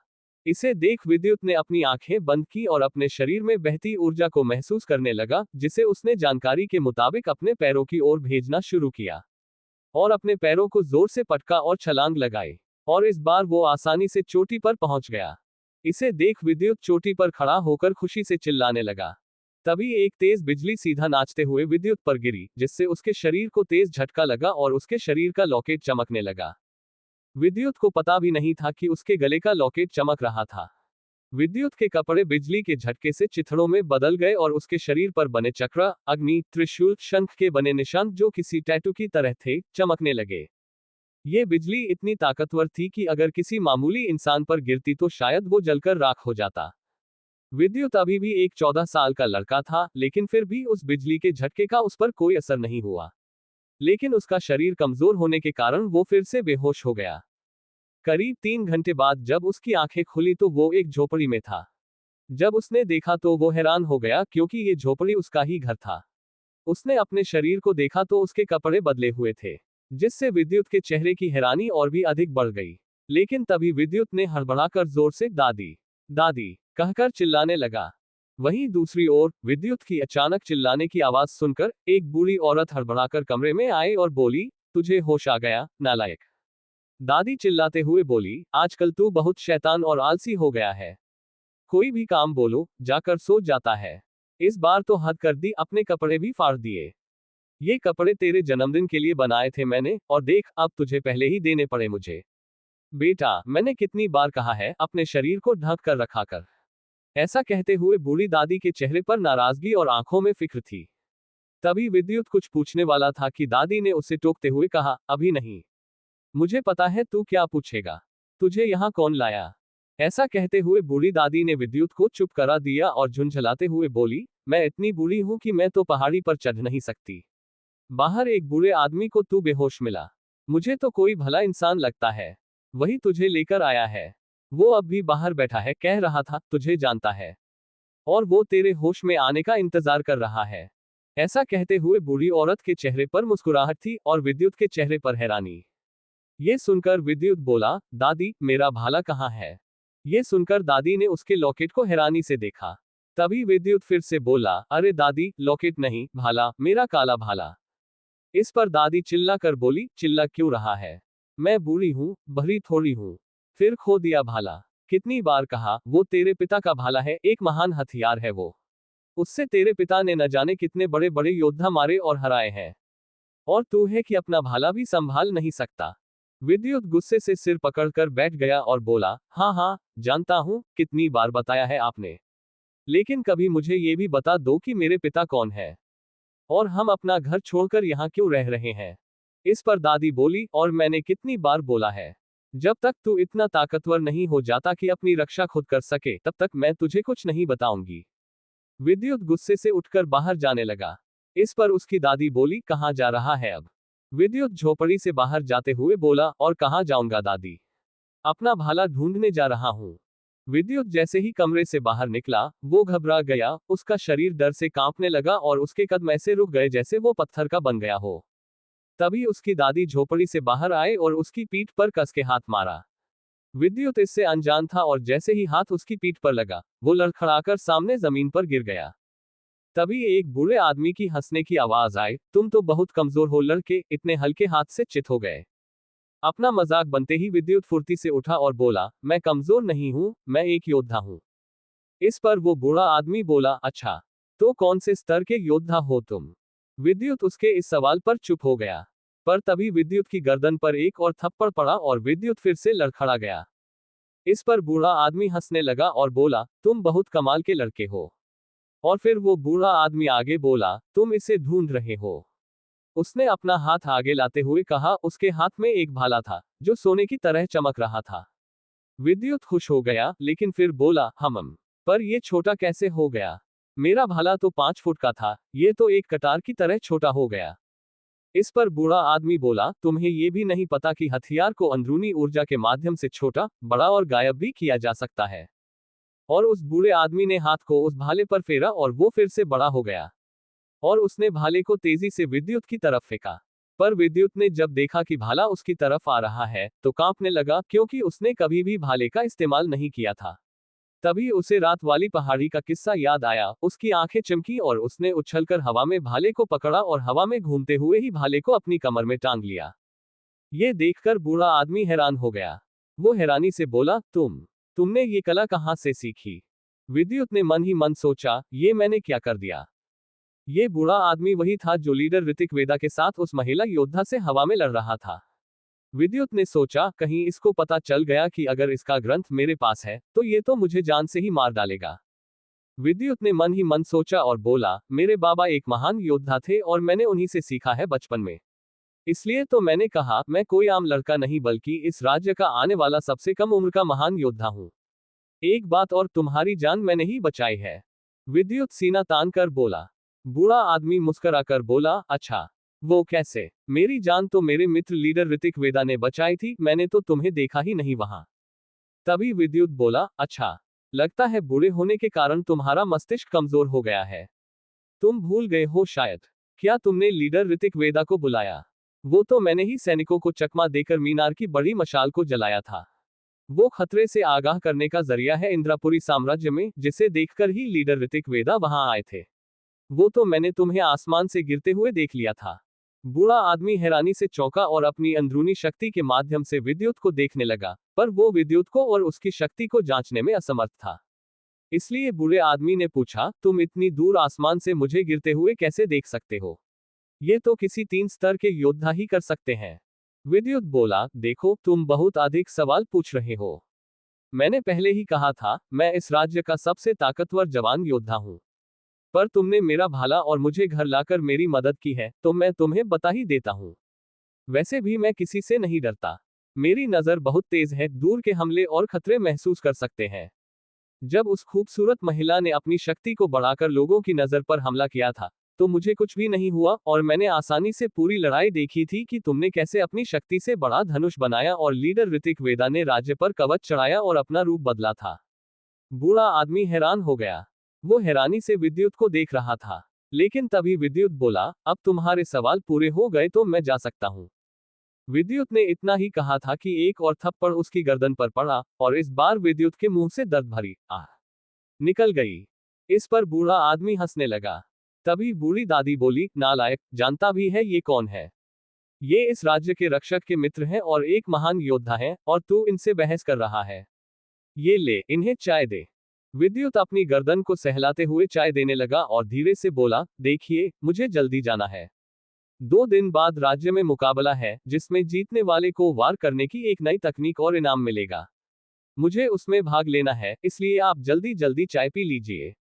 इसे देख विद्युत ने अपनी आंखें बंद की और अपने शरीर में बहती ऊर्जा को महसूस करने लगा, जिसे उसने जानकारी के मुताबिक अपने पैरों की ओर भेजना शुरू किया और अपने पैरों को जोर से पटका और छलांग लगाई। और इस बार वो आसानी से चोटी पर पहुंच गया। इसे देख विद्युत चोटी पर खड़ा होकर खुशी से चिल्लाने लगा। तभी एक तेज बिजली सीधा नाचते हुए विद्युत पर गिरी, जिससे उसके शरीर को तेज झटका लगा और उसके शरीर का लॉकेट चमकने लगा। विद्युत को पता भी नहीं था कि उसके गले का लॉकेट चमक रहा था। विद्युत के कपड़े बिजली के झटके से चिथड़ों में बदल गए और उसके शरीर पर बने चक्र, अग्नि, त्रिशूल, शंख के बने निशान जो किसी टैटू की तरह थे, चमकने लगे। ये बिजली इतनी ताकतवर थी कि अगर किसी मामूली इंसान पर गिरती तो शायद वो जलकर राख हो जाता। विद्युत अभी भी एक 14 साल का लड़का था, लेकिन फिर भी उस बिजली के झटके का उस पर कोई असर नहीं हुआ। लेकिन उसका शरीर कमजोर होने के कारण वो फिर से बेहोश हो गया। करीब 3 घंटे बाद जब उसकी आंखें खुली तो वो एक झोपड़ी में था। जब उसने देखा तो वो हैरान हो गया, क्योंकि ये झोपड़ी उसका ही घर था। उसने अपने शरीर को देखा तो उसके कपड़े बदले हुए थे, जिससे विद्युत के चेहरे की हैरानी और भी अधिक बढ़ गई। लेकिन तभी विद्युत ने हड़बड़ाकर जोर से दादी दादी कहकर चिल्लाने लगा। वहीं दूसरी ओर विद्युत की अचानक चिल्लाने की आवाज सुनकर एक बूढ़ी औरत हड़बड़ाकर कमरे में आई और बोली, तुझे होश आ गया, नालायक। दादी चिल्लाते हुए बोली, आजकल तू बहुत शैतान और आलसी हो गया है। कोई भी काम बोलो, जाकर सो जाता है। इस बार तो हद कर दी, अपने कपड़े भी फाड़ दिए। ये कपड़े तेरे जन्मदिन के लिए बनाए थे मैंने, और देख अब तुझे पहले ही देने पड़े मुझे। बेटा, मैंने कितनी बार कहा है अपने शरीर को ढक कर रखा कर। ऐसा कहते हुए बूढ़ी दादी के चेहरे पर नाराजगी और आंखों में फिक्र थी। तभी विद्युत कुछ पूछने वाला था कि दादी ने उसे टोकते हुए कहा, अभी नहीं। मुझे पता है तू क्या पूछेगा। तुझे यहाँ कौन लाया? ऐसा कहते हुए बूढ़ी दादी ने विद्युत को चुप करा दिया और झुंझलाते हुए बोली, मैं इतनी बूढ़ी हूं कि मैं तो पहाड़ी पर चढ़ नहीं सकती। बाहर एक बूढ़े आदमी को तू बेहोश मिला। मुझे तो कोई भला इंसान लगता है, वही तुझे लेकर आया है। वो अब भी बाहर बैठा है, कह रहा था तुझे जानता है, और वो तेरे होश में आने का इंतजार कर रहा है। ऐसा कहते हुए बूढ़ी औरत के चेहरे पर मुस्कुराहट थी और विद्युत के चेहरे पर हैरानी। ये सुनकर विद्युत बोला, दादी, मेरा भाला कहाँ है? ये सुनकर दादी ने उसके लॉकेट को हैरानी से देखा। तभी विद्युत फिर से बोला, अरे दादी, लॉकेट नहीं, भाला, मेरा काला भाला। इस पर दादी चिल्ला कर बोली, चिल्ला क्यों रहा है? मैं बूढ़ी हूं, भरी थोड़ी हूं। फिर खो दिया भाला। कितनी बार कहा, वो तेरे पिता का भाला है, एक महान हथियार है वो। उससे तेरे पिता ने न जाने कितने बड़े बड़े योद्धा मारे और हराए हैं। और तू है कि अपना भाला भी संभाल नहीं सकता। विद्युत गुस्से से सिर पकड़कर बैठ गया और बोला, हाँ हाँ, जानता हूं, कितनी बार बताया है आपने। लेकिन कभी मुझे ये भी बता दो कि मेरे पिता कौन है, और हम अपना घर छोड़कर यहाँ क्यों रह रहे हैं। इस पर दादी बोली, और मैंने कितनी बार बोला है, जब तक तू इतना ताकतवर नहीं हो जाता कि अपनी रक्षा खुद कर सके, तब तक मैं तुझे कुछ नहीं बताऊंगी। विद्युत गुस्से से उठकर बाहर जाने लगा। इस पर उसकी दादी बोली, कहाँ जा रहा है अब? विद्युत झोपड़ी से बाहर जाते हुए बोला, और कहाँ जाऊंगा दादी, अपना भाला ढूंढने जा रहा हूँ। विद्युत जैसे ही कमरे से बाहर निकला, वो घबरा गया, उसका शरीर डर से कांपने लगा और उसके कदम ऐसे रुक गए जैसे वो पत्थर का बन गया हो। तभी उसकी दादी झोपड़ी से बाहर आए और उसकी पीठ पर कस के हाथ मारा। विद्युत इससे अनजान था और जैसे ही हाथ उसकी पीठ पर लगा, वो लड़खड़ाकर सामने जमीन पर गिर गया। तभी एक बूढ़े आदमी की हंसने की आवाज आई, तुम तो बहुत कमजोर हो लड़के, इतने हल्के हाथ से चित हो गए। अपना मजाक बनते ही विद्युत फुर्ती से उठा और बोला, मैं कमजोर नहीं हूं, मैं एक योद्धा हूं। इस पर वो बूढ़ा आदमी बोला, अच्छा, तो कौन से स्तर के योद्धा हो तुम? विद्युत उसके इस सवाल पर चुप हो गया। पर तभी विद्युत की गर्दन पर एक और थप्पड़ पड़ा और विद्युत फिर से लड़खड़ा गया। इस पर बूढ़ा आदमी हंसने लगा और बोला, तुम बहुत कमाल के लड़के हो। और फिर वो बूढ़ा आदमी आगे बोला, तुम इसे ढूंढ रहे हो? उसने अपना हाथ आगे लाते हुए कहा, उसके हाथ में एक भाला था, जो सोने की तरह चमक रहा था। विद्युत खुश हो गया, लेकिन फिर बोला, पर ये छोटा कैसे हो गया? मेरा भाला तो 5 फुट का था, ये तो एक कटार की तरह छोटा हो गया। इस पर बूढ़ा आदमी बोला, तुम्हें ये भी नहीं पता कि हथियार को अंदरूनी ऊर्जा के माध्यम से छोटा, बड़ा और गायब भी किया जा सकता है। और उस बूढ़े आदमी ने हाथ को उस भाले पर फेरा और वो फिर से बड़ा हो गया। और उसने भाले को तेजी से विद्युत की तरफ फेंका। पर विद्युत ने जब देखा कि भाला उसकी तरफ आ रहा है तो कांपने लगा, क्योंकि उसने कभी भी भाले का इस्तेमाल नहीं किया था। तभी उसे रात वाली पहाड़ी का किस्सा याद आया, उसकी आंखें चमकी और उसने उछलकर हवा में भाले को पकड़ा और हवा में घूमते हुए ही भाले को अपनी कमर में टांग लिया। ये देखकर बूढ़ा आदमी हैरान हो गया। वो हैरानी से बोला, तुमने ये कला कहाँ से सीखी? विद्युत ने मन ही मन सोचा, ये मैंने क्या कर दिया। ये बूढ़ा आदमी वही था जो लीडर ऋतिक वेदा के साथ उस महिला योद्धा से हवा में लड़ रहा था। विद्युत ने सोचा, कहीं इसको पता चल गया कि अगर इसका ग्रंथ मेरे पास है तो ये तो मुझे जान से ही मार डालेगा। विद्युत ने मन ही मन सोचा और बोला, मेरे बाबा एक महान योद्धा थे और मैंने उन्हीं से सीखा है बचपन में। इसलिए तो मैंने कहा, मैं कोई आम लड़का नहीं बल्कि इस राज्य का आने वाला सबसे कम उम्र का महान योद्धा हूँ। एक बात और, तुम्हारी जान मैंने ही बचाई है। विद्युत सीना तान कर बोला। बूढ़ा आदमी मुस्कुराकर बोला, अच्छा, वो कैसे? मेरी जान तो मेरे मित्र लीडर ऋतिक वेदा ने बचाई थी, मैंने तो तुम्हें देखा ही नहीं वहां। तभी विद्युत बोला, अच्छा, लगता है बूढ़े होने के कारण तुम्हारा मस्तिष्क कमजोर हो गया है। तुम भूल गए हो शायद। क्या तुमने लीडर ऋतिक वेदा को बुलाया? वो तो मैंने ही सैनिकों को चकमा देकर मीनार की बड़ी मशाल को जलाया था। वो खतरे से आगाह करने का जरिया है इंद्रापुरी साम्राज्य में, जिसे देखकर ही लीडर ऋतिक वेदा वहां आए थे। वो तो मैंने तुम्हें आसमान से गिरते हुए देख लिया था। बूढ़ा आदमी हैरानी से चौंका और अपनी अंदरूनी शक्ति के माध्यम से विद्युत को देखने लगा, पर वो विद्युत को और उसकी शक्ति को जांचने में असमर्थ था। इसलिए बूढ़े आदमी ने पूछा, तुम इतनी दूर आसमान से मुझे गिरते हुए कैसे देख सकते हो? ये तो किसी 3 स्तर के योद्धा ही कर सकते हैं। विद्युत बोला, देखो, तुम बहुत अधिक सवाल पूछ रहे हो। मैंने पहले ही कहा था, मैं इस राज्य का सबसे ताकतवर जवान योद्धा हूं। पर तुमने मेरा भाला और मुझे घर लाकर मेरी मदद की है, तो मैं तुम्हें बता ही देता हूं। वैसे भी मैं किसी से नहीं डरता। मेरी नजर बहुत तेज है, दूर के हमले और खतरे महसूस कर सकते हैं। जब उस खूबसूरत महिला ने अपनी शक्ति को बढ़ाकर लोगों की नजर पर हमला किया था, तो मुझे कुछ भी नहीं हुआ और मैंने आसानी से पूरी लड़ाई देखी थी कि तुमने कैसे अपनी शक्ति से बड़ा धनुष बनाया और लीडर ऋतिक वेदा ने राज्य पर कवच चढ़ाया और अपना रूप बदला था। बूढ़ा आदमी हैरान हो गया। वो हैरानी से विद्युत को देख रहा था। लेकिन तभी विद्युत बोला, अब तुम्हारे सवाल पूरे हो गए तो मैं जा सकता हूँ। विद्युत ने इतना ही कहा था कि एक और थप्पड़ उसकी गर्दन पर पड़ा और इस बार विद्युत के मुंह से दर्द भरी आह निकल गई। इस पर बूढ़ा आदमी हंसने लगा। तभी बूढ़ी दादी बोली, नालायक, जानता भी है ये कौन है? ये इस राज्य के रक्षक के मित्र हैं और एक महान योद्धा है, और तू इनसे बहस कर रहा है। ये ले, इन्हें चाय दे। विद्युत अपनी गर्दन को सहलाते हुए चाय देने लगा और धीरे से बोला, देखिए, मुझे जल्दी जाना है। 2 दिन बाद राज्य में मुकाबला है, जिसमें जीतने वाले को वार करने की एक नई तकनीक और इनाम मिलेगा। मुझे उसमें भाग लेना है, इसलिए आप जल्दी जल्दी चाय पी लीजिए।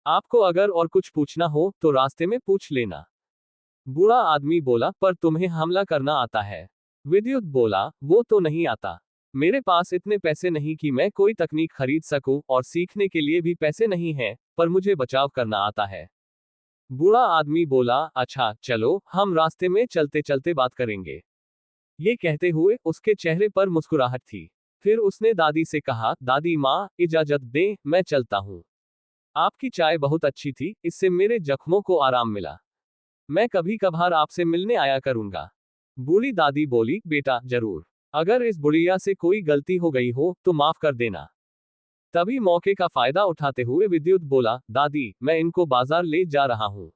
आपको अगर और कुछ पूछना हो तो रास्ते में पूछ लेना। बूढ़ा आदमी बोला, पर तुम्हें हमला करना आता है? विद्युत बोला, वो तो नहीं आता। मेरे पास इतने पैसे नहीं कि मैं कोई तकनीक खरीद सकूं, और सीखने के लिए भी पैसे नहीं हैं, पर मुझे बचाव करना आता है। बूढ़ा आदमी बोला, अच्छा, चलो, हम रास्ते में चलते चलते बात करेंगे। ये कहते हुए उसके चेहरे पर मुस्कुराहट थी। फिर उसने दादी से कहा, दादी माँ, इजाजत दें, मैं चलता हूँ। आपकी चाय बहुत अच्छी थी, इससे मेरे जख्मों को आराम मिला। मैं कभी कभार आपसे मिलने आया करूंगा। बूढ़ी दादी बोली, बेटा, जरूर। अगर इस बुढ़िया से कोई गलती हो गई हो तो माफ कर देना। तभी मौके का फायदा उठाते हुए विद्युत बोला, दादी, मैं इनको बाजार ले जा रहा हूँ।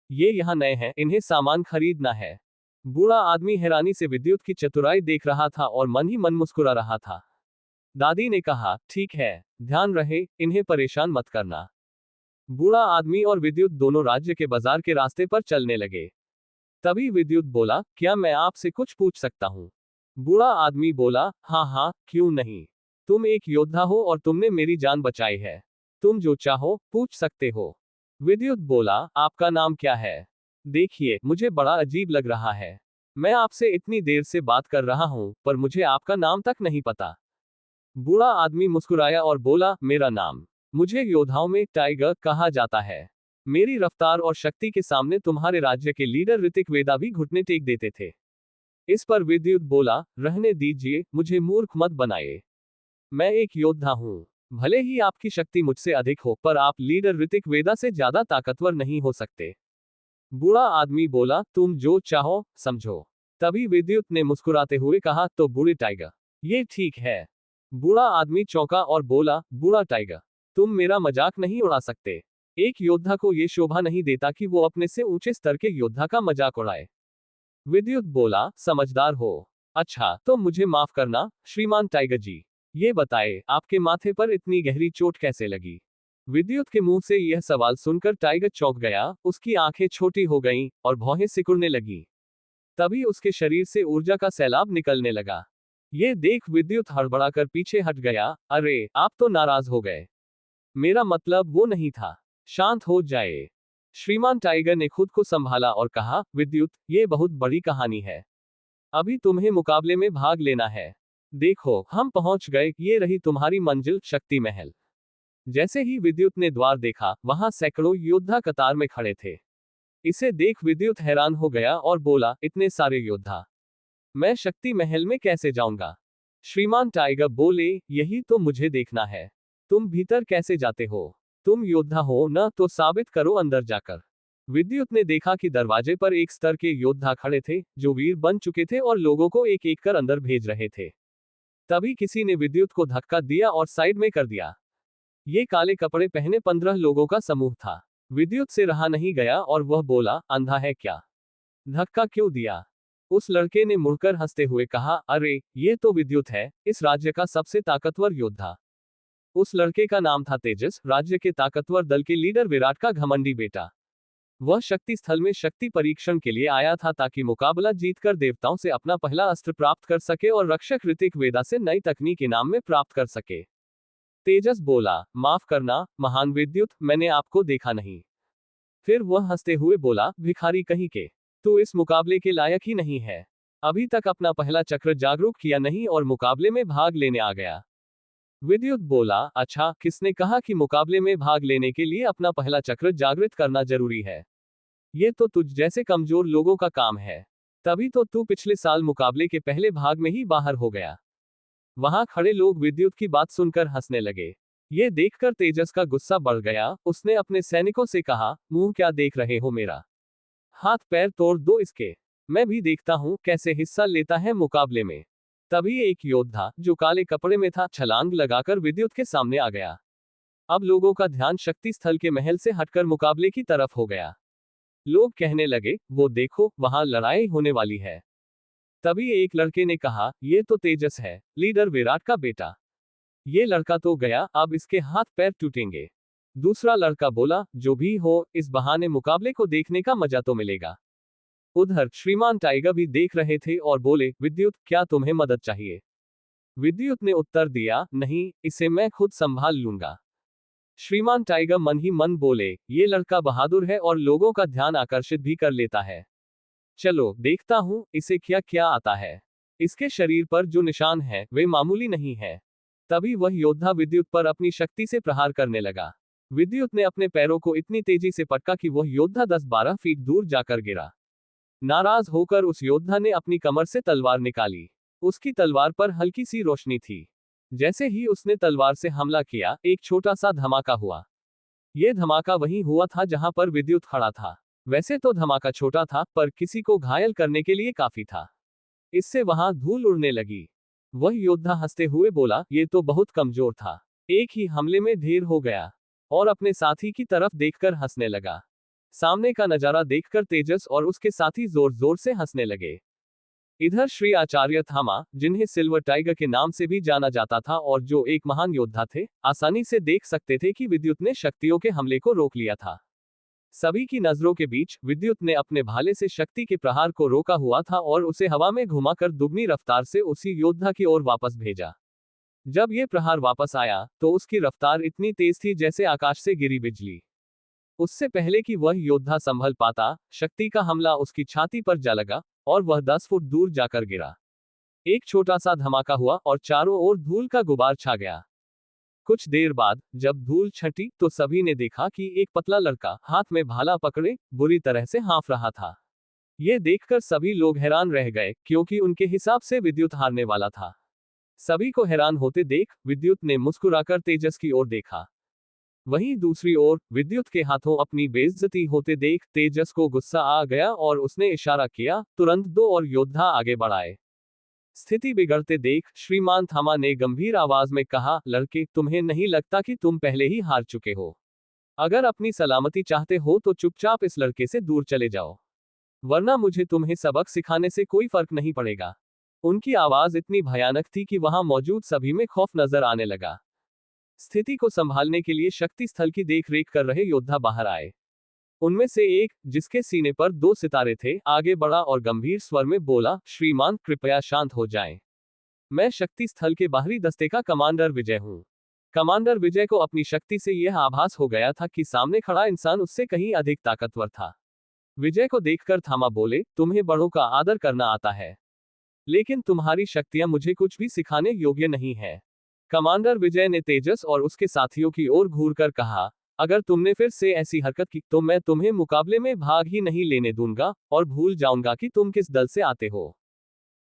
ये यहाँ नए हैं, इन्हें सामान खरीदना है। बूढ़ा आदमी हैरानी से विद्युत की चतुराई देख रहा था और मन ही मन मुस्कुरा रहा था। दादी ने कहा, ठीक है, ध्यान रहे, इन्हें परेशान मत करना। बूढ़ा आदमी और विद्युत दोनों राज्य के बाजार के रास्ते पर चलने लगे। तभी विद्युत बोला, क्या मैं आपसे कुछ पूछ सकता हूँ? बूढ़ा आदमी बोला, हाँ हाँ, क्यों नहीं। तुम एक योद्धा हो और तुमने मेरी जान बचाई है। तुम जो चाहो पूछ सकते हो। विद्युत बोला, आपका नाम क्या है? देखिए, मुझे बड़ा अजीब लग रहा है। मैं आपसे इतनी देर से बात कर रहा हूँ, पर मुझे आपका नाम तक नहीं पता। बूढ़ा आदमी मुस्कुराया और बोला, मेरा नाम, मुझे योद्धाओं में टाइगर कहा जाता है। मेरी रफ्तार और शक्ति के सामने तुम्हारे राज्य के लीडर ऋतिक वेदा भी घुटने टेक देते थे। इस पर विद्युत बोला, रहने दीजिए, मुझे मूर्ख मत बनाइए। मैं एक योद्धा हूँ। भले ही आपकी शक्ति मुझसे अधिक हो, पर आप लीडर ऋतिक वेदा से ज्यादा ताकतवर नहीं हो सकते। बूढ़ा आदमी बोला, तुम जो चाहो समझो। तभी विद्युत ने मुस्कुराते हुए कहा, तो बूढ़े टाइगर, ये ठीक है। बूढ़ा आदमी चौंका और बोला, बूढ़ा टाइगर, तुम मेरा मजाक नहीं उड़ा सकते। एक योद्धा को ये शोभा नहीं देता कि वो अपने से ऊंचे स्तर के योद्धा का मजाक उड़ाए। विद्युत बोला, समझदार हो। अच्छा, तो मुझे माफ करना श्रीमान टाइगर जी। ये बताए, आपके माथे पर इतनी गहरी चोट कैसे लगी? विद्युत के मुंह से यह सवाल सुनकर टाइगर चौंक गया, उसकी आंखें छोटी हो गईं और भौहें सिकुड़ने लगी। तभी उसके शरीर से ऊर्जा का सैलाब निकलने लगा। ये देख विद्युत हड़बड़ाकर पीछे हट गया। अरे, आप तो नाराज हो गए। मेरा मतलब वो नहीं था। शांत हो जाए। श्रीमान टाइगर ने खुद को संभाला और कहा, विद्युत, ये बहुत बड़ी कहानी है। अभी तुम्हें मुकाबले में भाग लेना है। देखो, हम पहुंच गए, ये रही तुम्हारी मंजिल, शक्ति महल। जैसे ही विद्युत ने द्वार देखा, वहां सैकड़ों योद्धा कतार में खड़े थे। इसे देख विद्युत हैरान हो गया और बोला, इतने सारे योद्धा, मैं शक्ति महल में कैसे जाऊंगा? श्रीमान टाइगर बोले, यही तो मुझे देखना है। तुम भीतर कैसे जाते हो? तुम योद्धा हो न, तो साबित करो अंदर जाकर। विद्युत ने देखा कि दरवाजे पर एक स्तर के योद्धा खड़े थे, जो वीर बन चुके थे और लोगों को एक एक कर अंदर भेज रहे थे। तभी किसी ने विद्युत को धक्का दिया और साइड में कर दिया। ये काले कपड़े पहने 15 लोगों का समूह था। विद्युत से रहा नहीं गया और वह बोला, अंधा है क्या? धक्का क्यों दिया? उस लड़के ने मुड़कर हंसते हुए कहा, अरे, ये तो विद्युत है, इस राज्य का सबसे ताकतवर योद्धा। उस लड़के का नाम था तेजस, राज्य के ताकतवर दल के लीडर विराट का घमंडी बेटा। वह शक्ति स्थल में शक्ति परीक्षण के लिए आया था ताकि मुकाबला जीतकर देवताओं से अपना पहला अस्त्र प्राप्त कर सके और रक्षक ऋतिक वेदा से नई तकनीक इनाम में प्राप्त कर सके। तेजस बोला, माफ करना महान विद्युत, मैंने आपको देखा नहीं। फिर वह हंसते हुए बोला, भिखारी कहीं के, तू इस मुकाबले के लायक ही नहीं है। अभी तक अपना पहला चक्र जागरूक किया नहीं और मुकाबले में भाग लेने आ गया। विद्युत बोला, अच्छा, किसने कहा कि मुकाबले में भाग लेने के लिए अपना पहला चक्र जागृत करना जरूरी है? ये तो तुझ जैसे कमजोर लोगों का काम है। तभी तो तू पिछले साल मुकाबले के पहले भाग में ही बाहर हो गया। वहां खड़े लोग विद्युत की बात सुनकर हंसने लगे। ये देखकर तेजस का गुस्सा बढ़ गया। उसने अपने सैनिकों से कहा, मुंह क्या देख रहे हो मेरा? हाथ पैर तोड़ दो इसके। मैं भी देखता हूं कैसे हिस्सा लेता है मुकाबले में। तभी एक योद्धा, जो काले कपड़े में था, छलांग लगाकर विद्युत के सामने आ गया। अब लोगों का ध्यान शक्ति स्थल के महल से हटकर मुकाबले की तरफ हो गया। लोग कहने लगे, वो देखो, वहां लड़ाई होने वाली है। तभी एक लड़के ने कहा, ये तो तेजस है, लीडर विराट का बेटा। ये लड़का तो गया, अब इसके हाथ पैर टूटेंगे। दूसरा लड़का बोला, जो भी हो, इस बहाने मुकाबले को देखने का मजा तो मिलेगा। उधर श्रीमान टाइगर भी देख रहे थे और बोले, विद्युत, क्या तुम्हें मदद चाहिए? विद्युत ने उत्तर दिया, नहीं, इसे मैं खुद संभाल लूंगा। श्रीमान टाइगर मन ही मन बोले, ये लड़का बहादुर है और लोगों का ध्यान आकर्षित भी कर लेता है। चलो देखता हूं इसे क्या क्या आता है। इसके शरीर पर जो निशान है वे मामूली नहीं है। तभी वह योद्धा विद्युत पर अपनी शक्ति से प्रहार करने लगा। विद्युत ने अपने पैरों को इतनी तेजी से पटका कि वह योद्धा 10-12 फीट दूर जाकर गिरा। नाराज होकर उस योद्धा ने अपनी कमर से तलवार निकाली। उसकी तलवार पर हल्की सी रोशनी थी। जैसे ही उसने तलवार से हमला किया, एक छोटा सा धमाका हुआ। यह धमाका वहीं हुआ था जहां पर विद्युत खड़ा था। वैसे तो धमाका छोटा था, पर किसी को घायल करने के लिए काफी था। इससे वहां धूल उड़ने लगी। वह योद्धा हंसते हुए बोला, ये तो बहुत कमजोर था, एक ही हमले में ढेर हो गया। और अपने साथी की तरफ देखकर हंसने लगा। सामने का नजारा देखकर तेजस और उसके साथी जोर जोर से हंसने लगे। इधर श्री आचार्य थामा, जिन्हें सिल्वर टाइगर के नाम से भी जाना जाता था और जो एक महान योद्धा थे, आसानी से देख सकते थे कि विद्युत ने शक्तियों के हमले को रोक लिया था। सभी की नजरों के बीच विद्युत ने अपने भाले से शक्ति के प्रहार को रोका हुआ था और उसे हवा में घुमाकर दुगनी रफ्तार से उसी योद्धा की ओर वापस भेजा। जब ये प्रहार वापस आया, तो उसकी रफ्तार इतनी तेज थी जैसे आकाश से गिरी बिजली। उससे पहले कि वह योद्धा संभल पाता, शक्ति का हमला उसकी छाती पर जा लगा और वह 10 फुट दूर जाकर गिरा। एक छोटा सा धमाका हुआ और चारों ओर धूल का गुबार छा गया। कुछ देर बाद जब धूल छटी, तो सभी ने देखा कि एक पतला लड़का हाथ में भाला पकड़े बुरी तरह से हाँफ रहा था। ये देखकर सभी लोग हैरान रह गए, क्योंकि उनके हिसाब से विद्युत हारने वाला था। सभी को हैरान होते देख विद्युत ने मुस्कुराकर तेजस की ओर देखा। वहीं दूसरी ओर विद्युत के हाथों अपनी बेइज्जती होते देख तेजस को गुस्सा आ गया और उसने इशारा किया, तुरंत दो और योद्धा आगे बढ़ाए। स्थिति बिगड़ते देख श्रीमान थामा ने गंभीर आवाज में कहा, लड़के, तुम्हें नहीं लगता कि तुम पहले ही हार चुके हो? अगर अपनी सलामती चाहते हो तो चुपचाप इस लड़के से दूर चले जाओ, वरना मुझे तुम्हें सबक सिखाने से कोई फर्क नहीं पड़ेगा। उनकी आवाज इतनी भयानक थी कि वहां मौजूद सभी में खौफ नजर आने लगा। स्थिति को संभालने के लिए शक्ति स्थल की देखरेख कर रहे योद्धा बाहर आए। उनमें से एक, जिसके सीने पर 2 सितारे थे, आगे बढ़ा और गंभीर स्वर में बोला, श्रीमान कृपया शांत हो जाएं। मैं शक्ति स्थल के बाहरी दस्ते का कमांडर विजय हूं। कमांडर विजय को अपनी शक्ति से यह आभास हो गया था कि सामने खड़ा इंसान उससे कहीं अधिक ताकतवर था। विजय को देखकर थामा बोले, तुम्हें बड़ों का आदर करना आता है, लेकिन तुम्हारी शक्तियां मुझे कुछ भी सिखाने योग्य नहीं है। कमांडर विजय ने तेजस और उसके साथियों की ओर घूरकर कहा, अगर तुमने फिर से ऐसी हरकत की तो मैं तुम्हें मुकाबले में भाग ही नहीं लेने दूंगा और भूल जाऊंगा कि तुम किस दल से आते हो।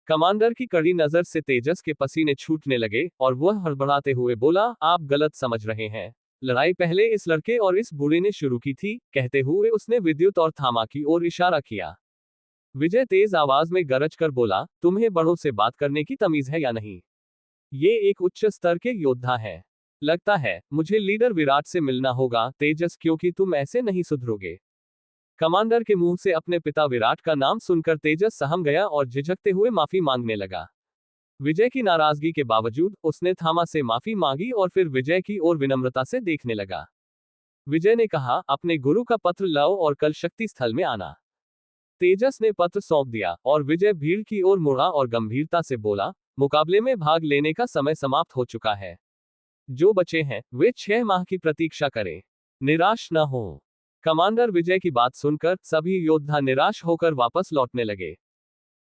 कमांडर की कड़ी नजर से तेजस के पसीने छूटने लगे और वह हड़बड़ाते हुए बोला, आप गलत समझ रहे हैं। लड़ाई पहले इस लड़के और इस बूढ़े ने शुरू की थी। कहते हुए उसने विद्युत और थामा की ओर इशारा किया। विजय तेज आवाज में गरज कर बोला, तुम्हें बड़ों से बात करने की तमीज है या नहीं? ये एक उच्च स्तर के योद्धा है। लगता है मुझे लीडर विराट से मिलना होगा तेजस, क्योंकि तुम ऐसे नहीं सुधरोगे। कमांडर के मुंह से अपने पिता विराट का नाम सुनकर तेजस सहम गया और झिझकते हुए माफी मांगने लगा। विजय की नाराजगी के बावजूद उसने थामा से माफी मांगी और फिर विजय की ओर विनम्रता से देखने लगा। विजय ने कहा, अपने गुरु का पत्र लाओ और कल शक्ति स्थल में आना। तेजस ने पत्र सौंप दिया और विजय भीड़ की ओर मुड़ा और गंभीरता से बोला, मुकाबले में भाग लेने का समय समाप्त हो चुका है। जो बचे हैं वे 6 माह की प्रतीक्षा करें, निराश न हो। कमांडर विजय की बात सुनकर सभी योद्धा निराश होकर वापस लौटने लगे।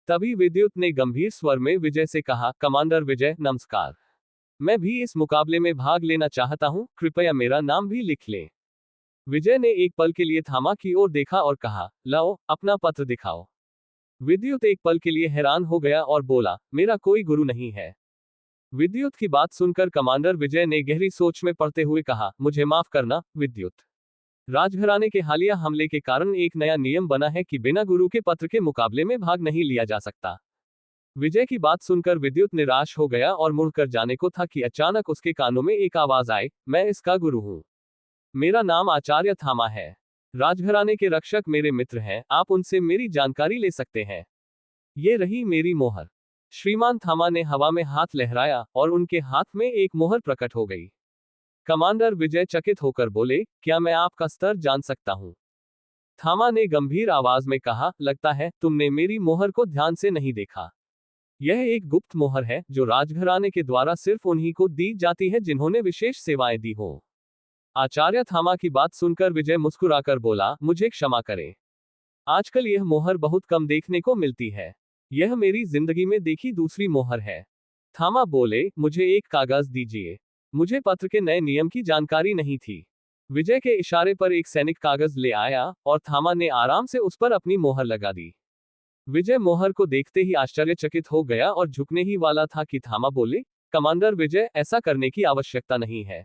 तभी विद्युत ने गंभीर स्वर में विजय से कहा, कमांडर विजय नमस्कार। मैं भी इस मुकाबले में भाग लेना चाहता हूं, कृपया मेरा नाम भी लिख लें। विजय ने एक पल के लिए थामा की ओर देखा और कहा, लाओ अपना पत्र दिखाओ। विद्युत एक पल के लिए हैरान हो गया और बोला, मेरा कोई गुरु नहीं है। विद्युत की बात सुनकर कमांडर विजय ने गहरी सोच में पड़ते हुए कहा, मुझे माफ करना विद्युत। राजघराने के हालिया हमले के कारण एक नया नियम बना है कि बिना गुरु के पत्र के मुकाबले में भाग नहीं लिया जा सकता। विजय की बात सुनकर विद्युत निराश हो गया और मुड़कर जाने को था कि अचानक उसके कानों में एक आवाज आई, मैं इसका गुरु हूं। मेरा नाम आचार्य थामा है। राजघराने के रक्षक मेरे मित्र हैं, आप उनसे मेरी जानकारी ले सकते हैं। ये रही मेरी मोहर। श्रीमान थामा ने हवा में हाथ लहराया और उनके हाथ में एक मोहर प्रकट हो गई। कमांडर विजय चकित होकर बोले, क्या मैं आपका स्तर जान सकता हूं? थामा ने गंभीर आवाज में कहा, लगता है तुमने मेरी मोहर को ध्यान से नहीं देखा। यह एक गुप्त मोहर है जो राजघराने के द्वारा सिर्फ उन्हीं को दी जाती है जिन्होंने विशेष सेवाएं दी हो। आचार्य थामा की बात सुनकर विजय मुस्कुराकर बोला, मुझे क्षमा करें। आजकल यह मोहर बहुत कम देखने को मिलती है। यह मेरी जिंदगी में देखी दूसरी मोहर है। थामा बोले, मुझे एक कागज दीजिए। मुझे पत्र के नए नियम की जानकारी नहीं थी। विजय के इशारे पर एक सैनिक कागज ले आया और थामा ने आराम से उस पर अपनी मोहर लगा दी। विजय मोहर को देखते ही आश्चर्यचकित हो गया और झुकने ही वाला था कि थामा बोले, कमांडर विजय, ऐसा करने की आवश्यकता नहीं है।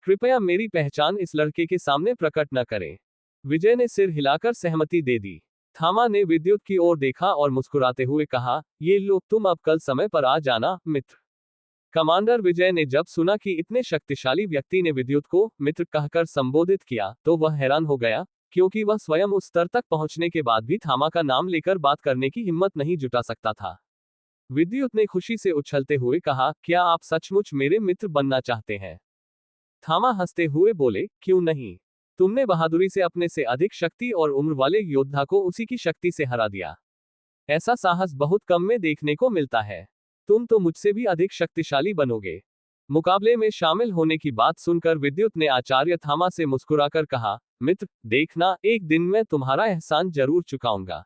कृपया मेरी पहचान इस लड़के के सामने प्रकट न करें। विजय ने सिर हिलाकर सहमति दे दी। थामा ने विद्युत की ओर देखा और मुस्कुराते हुए कहा, ये लो, तुम अब कल समय पर आ जाना मित्र। कमांडर विजय ने जब सुना कि इतने शक्तिशाली व्यक्ति ने विद्युत को मित्र कहकर संबोधित किया तो वह हैरान हो गया, क्योंकि वह स्वयं उस स्तर तक पहुंचने के बाद भी थामा का नाम लेकर बात करने की हिम्मत नहीं जुटा सकता था। विद्युत ने खुशी से उछलते हुए कहा, क्या आप सचमुच मेरे मित्र बनना चाहते हैं? थामा हंसते हुए बोले, क्यों नहीं। तुमने बहादुरी से अपने से अधिक शक्ति और उम्र वाले योद्धा को उसी की शक्ति से हरा दिया। ऐसा साहस बहुत कम में देखने को मिलता है। तुम तो मुझसे भी अधिक शक्तिशाली बनोगे। मुकाबले में शामिल होने की बात सुनकर विद्युत ने आचार्य थामा से मुस्कुराकर कहा, मित्र, देखना, एक दिन मैं तुम्हारा एहसान जरूर चुकाऊंगा।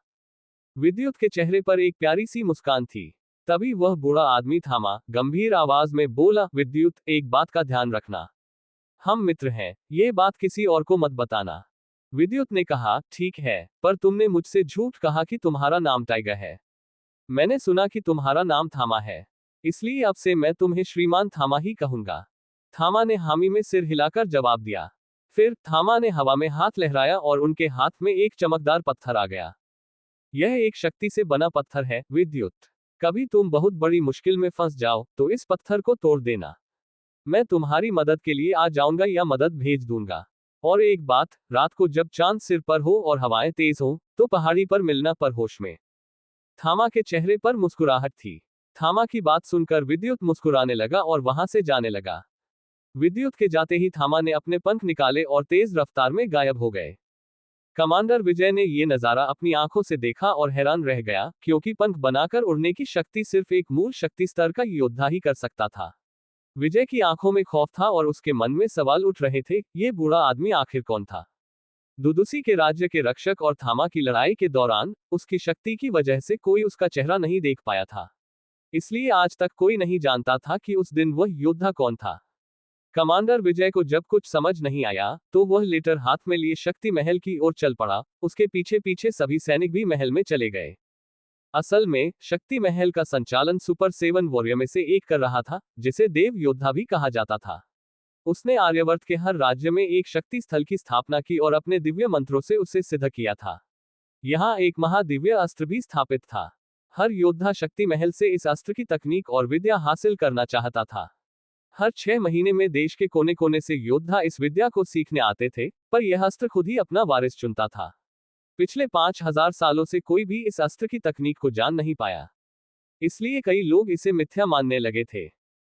विद्युत के चेहरे पर एक प्यारी सी मुस्कान थी। तभी वह बूढ़ा आदमी थामा गंभीर आवाज में बोला, विद्युत, एक बात का ध्यान रखना। हम मित्र हैं, ये बात किसी और को मत बताना। विद्युत ने कहा, ठीक है, पर तुमने मुझसे झूठ कहा कि तुम्हारा नाम टाइगर है। मैंने सुना कि तुम्हारा नाम थामा है, इसलिए अब से मैं तुम्हें श्रीमान थामा ही कहूंगा। थामा ने हामी में सिर हिलाकर जवाब दिया। फिर थामा ने हवा में हाथ लहराया और उनके हाथ में एक चमकदार पत्थर आ गया। यह एक शक्ति से बना पत्थर है, विद्युत। कभी तुम बहुत बड़ी मुश्किल में फंस जाओ तो इस पत्थर को तोड़ देना। मैं तुम्हारी मदद के लिए आ जाऊंगा या मदद भेज दूंगा। और एक बात, रात को जब चांद सिर पर हो और हवाएं तेज हो तो पहाड़ी पर मिलना पर होश में। थामा के चेहरे पर मुस्कुराहट थी। थामा की बात सुनकर विद्युत मुस्कुराने लगा और वहां से जाने लगा। विद्युत के जाते ही थामा ने अपने पंख निकाले और तेज रफ्तार में गायब हो गए। कमांडर विजय ने यह नजारा अपनी आंखों से देखा और हैरान रह गया, क्योंकि पंख बनाकर उड़ने की शक्ति सिर्फ एक मूल शक्ति स्तर का योद्धा ही कर सकता था। विजय की आंखों में खौफ था और उसके मन में सवाल उठ रहे थे, ये बूढ़ा आदमी आखिर कौन था। दुदुसी के राज्य के रक्षक और थामा की लड़ाई के दौरान उसकी शक्ति की वजह से कोई उसका चेहरा नहीं देख पाया था। इसलिए आज तक कोई नहीं जानता था कि उस दिन वह योद्धा कौन था। कमांडर विजय को जब कुछ समझ नहीं आया तो वह लेटर हाथ में लिए शक्ति महल की ओर चल पड़ा। उसके पीछे पीछे सभी सैनिक भी महल में चले गए। असल में शक्ति महल का संचालन सुपर 7 वॉरियर में से एक कर रहा था, जिसे देव योद्धा भी कहा जाता था। उसने आर्यवर्त के हर राज्य में एक शक्ति स्थल की स्थापना की और अपने दिव्य मंत्रों से उसे सिद्ध किया था। यहाँ एक महादिव्य अस्त्र भी स्थापित था। हर योद्धा शक्ति महल से इस अस्त्र की तकनीक और विद्या हासिल करना चाहता था। हर 6 महीने में देश के कोने कोने से योद्धा इस विद्या को सीखने आते थे, पर यह अस्त्र खुद ही अपना वारिस चुनता था। पिछले 5000 सालों से कोई भी इस अस्त्र की तकनीक को जान नहीं पाया। इसलिए कई लोग इसे मिथ्या मानने लगे थे।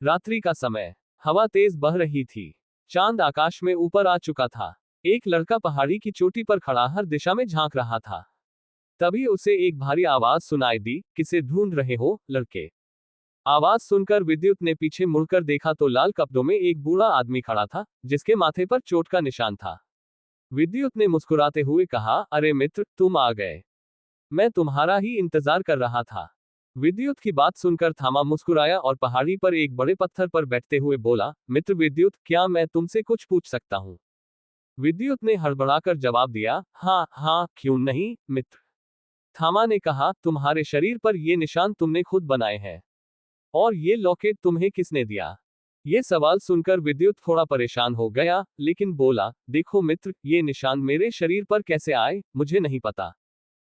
रात्रि का समय, हवा तेज बह रही थी। चांद आकाश में ऊपर आ चुका था। एक लड़का पहाड़ी की चोटी पर खड़ा हर दिशा में झांक रहा था। तभी उसे एक भारी आवाज सुनाई दी, किसे ढूंढ रहे हो, लड़के। आवाज सुनकर विद्युत ने पीछे मुड़कर देखा तो लाल कपड़ों में एक बूढ़ा आदमी खड़ा था, जिसके माथे पर चोट का निशान था। विद्युत ने मुस्कुराते हुए कहा, अरे मित्र, तुम आ गए। मैं तुम्हारा ही इंतजार कर रहा था। विद्युत की बात सुनकर थामा मुस्कुराया और पहाड़ी पर एक बड़े पत्थर पर बैठते हुए बोला, मित्र विद्युत, क्या मैं तुमसे कुछ पूछ सकता हूँ? विद्युत ने हड़बड़ाकर जवाब दिया, हाँ हाँ, क्यों नहीं मित्र। थामा ने कहा, तुम्हारे शरीर पर ये निशान तुमने खुद बनाए हैं। और ये लॉकेट तुम्हें किसने दिया? ये सवाल सुनकर विद्युत थोड़ा परेशान हो गया, लेकिन बोला, देखो मित्र, ये निशान मेरे शरीर पर कैसे आए, मुझे नहीं पता।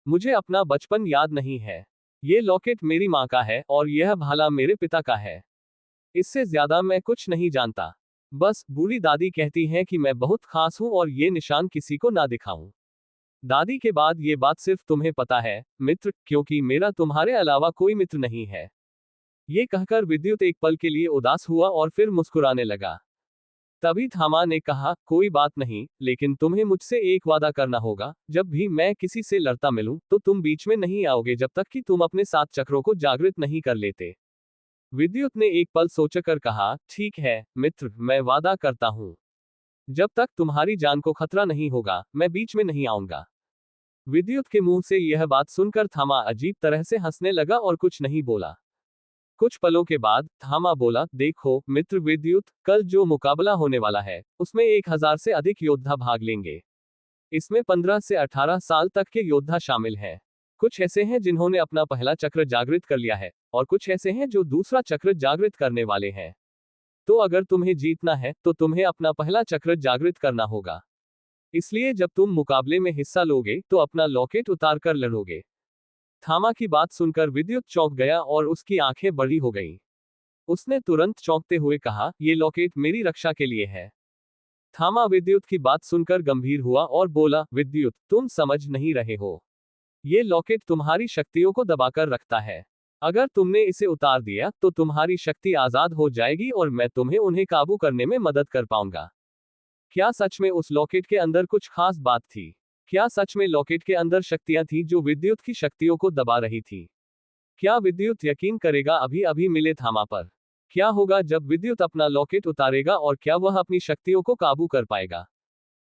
मुझे अपना बचपन याद नहीं है। ये लॉकेट मेरी माँ का है और यह भाला मेरे पिता का है। इससे ज्यादा मैं कुछ नहीं जानता। बस बूढ़ी दादी कहती हैं कि मैं बहुत खास हूँ और ये निशान किसी को ना दिखाऊं। दादी के बाद ये बात सिर्फ तुम्हें पता है मित्र, क्योंकि मेरा तुम्हारे अलावा कोई मित्र नहीं है। ये कहकर विद्युत एक पल के लिए उदास हुआ और फिर मुस्कुराने लगा। तभी थामा ने कहा, कोई बात नहीं, लेकिन तुम्हें मुझसे एक वादा करना होगा, जब भी मैं किसी से लड़ता मिलूं तो तुम बीच में नहीं आओगे जब तक कि तुम अपने 7 चक्रों को जागृत नहीं कर लेते। विद्युत ने एक पल सोचकर कहा, ठीक है मित्र, मैं वादा करता हूं। जब तक तुम्हारी जान को खतरा नहीं होगा, मैं बीच में नहीं आऊंगा। विद्युत के मुंह से यह बात सुनकर थामा अजीब तरह से हंसने लगा और कुछ नहीं बोला। कुछ पलों के बाद थामा बोला, देखो मित्र विद्युत, कल जो मुकाबला होने वाला है उसमें 1000 से अधिक योद्धा भाग लेंगे। इसमें 15 से 18 साल तक के योद्धा शामिल हैं। कुछ ऐसे हैं जिन्होंने अपना पहला चक्र जागृत कर लिया है और कुछ ऐसे हैं जो दूसरा चक्र जागृत करने वाले हैं। तो अगर तुम्हें जीतना है तो तुम्हें अपना पहला चक्र जागृत करना होगा। इसलिए जब तुम मुकाबले में हिस्सा लोगे तो अपना लॉकेट उतार कर लड़ोगे। थामा की बात सुनकर विद्युत चौंक गया और उसकी आंखें बड़ी हो गईं। उसने तुरंत चौंकते हुए कहा, ये लॉकेट मेरी रक्षा के लिए है। थामा विद्युत की बात सुनकर गंभीर हुआ और बोला, विद्युत, तुम समझ नहीं रहे हो। ये लॉकेट तुम्हारी शक्तियों को दबाकर रखता है। अगर तुमने इसे उतार दिया तो तुम्हारी शक्ति आजाद हो जाएगी और मैं तुम्हें उन्हें काबू करने में मदद कर पाऊंगा। क्या सच में उस लॉकेट के अंदर कुछ खास बात थी? क्या सच में लॉकेट के अंदर शक्तियां थी जो विद्युत की शक्तियों को दबा रही थी? क्या विद्युत यकीन करेगा अभी अभी मिले थामा पर? क्या होगा जब विद्युत अपना लॉकेट उतारेगा और क्या वह अपनी शक्तियों को काबू कर पाएगा?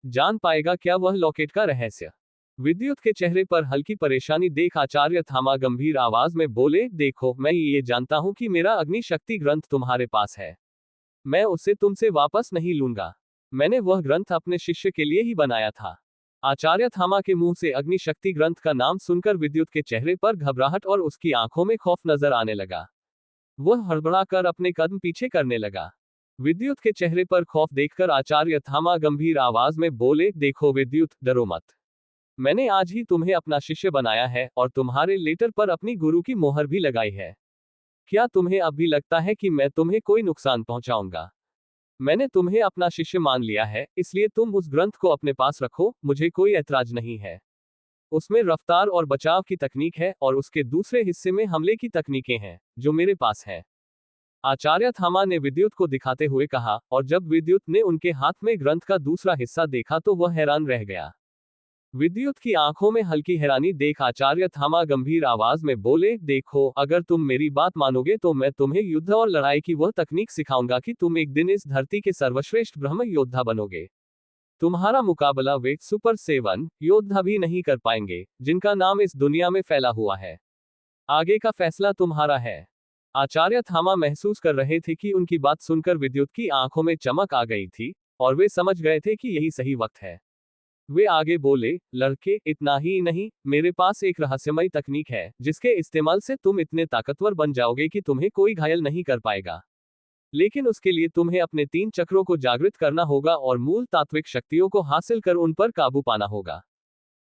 जान पाएगा क्या वह लॉकेट का रहस्य? विद्युत के चेहरे पर हल्की परेशानी देख आचार्य थामा गंभीर आवाज में बोले, देखो, मैं ये जानता हूं कि मेरा अग्नि शक्ति ग्रंथ तुम्हारे पास है। मैं उसे तुमसे वापस नहीं लूंगा। मैंने वह ग्रंथ अपने शिष्य के लिए ही बनाया था। आचार्य थामा के मुंह से अग्नि शक्ति ग्रंथ का नाम सुनकर विद्युत के चेहरे पर घबराहट और उसकी आंखों में खौफ नजर आने लगा। वह हड़बड़ाकर अपने कदम पीछे करने लगा। विद्युत के चेहरे पर खौफ देखकर आचार्य थामा गंभीर आवाज में बोले, देखो विद्युत, डरो मत। मैंने आज ही तुम्हें अपना शिष्य बनाया है और तुम्हारे लेटर पर अपनी गुरु की मोहर भी लगाई है। क्या तुम्हें अब भी लगता है कि मैं तुम्हें कोई नुकसान पहुंचाऊंगा? मैंने तुम्हें अपना शिष्य मान लिया है, इसलिए तुम उस ग्रंथ को अपने पास रखो, मुझे कोई ऐतराज नहीं है। उसमें रफ्तार और बचाव की तकनीक है और उसके दूसरे हिस्से में हमले की तकनीकें हैं, जो मेरे पास है। आचार्य थामा ने विद्युत को दिखाते हुए कहा, और जब विद्युत ने उनके हाथ में ग्रंथ का दूसरा हिस्सा देखा तो वह हैरान रह गया। विद्युत की आंखों में हल्की हैरानी देख आचार्य थामा गंभीर आवाज में बोले, देखो, अगर तुम मेरी बात मानोगे तो मैं तुम्हें युद्ध और लड़ाई की वह तकनीक सिखाऊंगा कि तुम एक दिन इस धरती के सर्वश्रेष्ठ ब्रह्म योद्धा बनोगे। तुम्हारा मुकाबला वे सुपर 7 योद्धा भी नहीं कर पाएंगे, जिनका नाम इस दुनिया में फैला हुआ है। आगे का फैसला तुम्हारा है। आचार्य थामा महसूस कर रहे थे कि उनकी बात सुनकर विद्युत की आंखों में चमक आ गई थी, और वे समझ गए थे कि यही सही वक्त है। वे आगे बोले, लड़के, इतना ही नहीं, मेरे पास एक रहस्यमयी तकनीक है, जिसके इस्तेमाल से तुम इतने ताकतवर बन जाओगे कि तुम्हें कोई घायल नहीं कर पाएगा। लेकिन उसके लिए तुम्हें अपने 3 चक्रों को जागृत करना होगा और मूल तात्विक शक्तियों को हासिल कर उन पर काबू पाना होगा।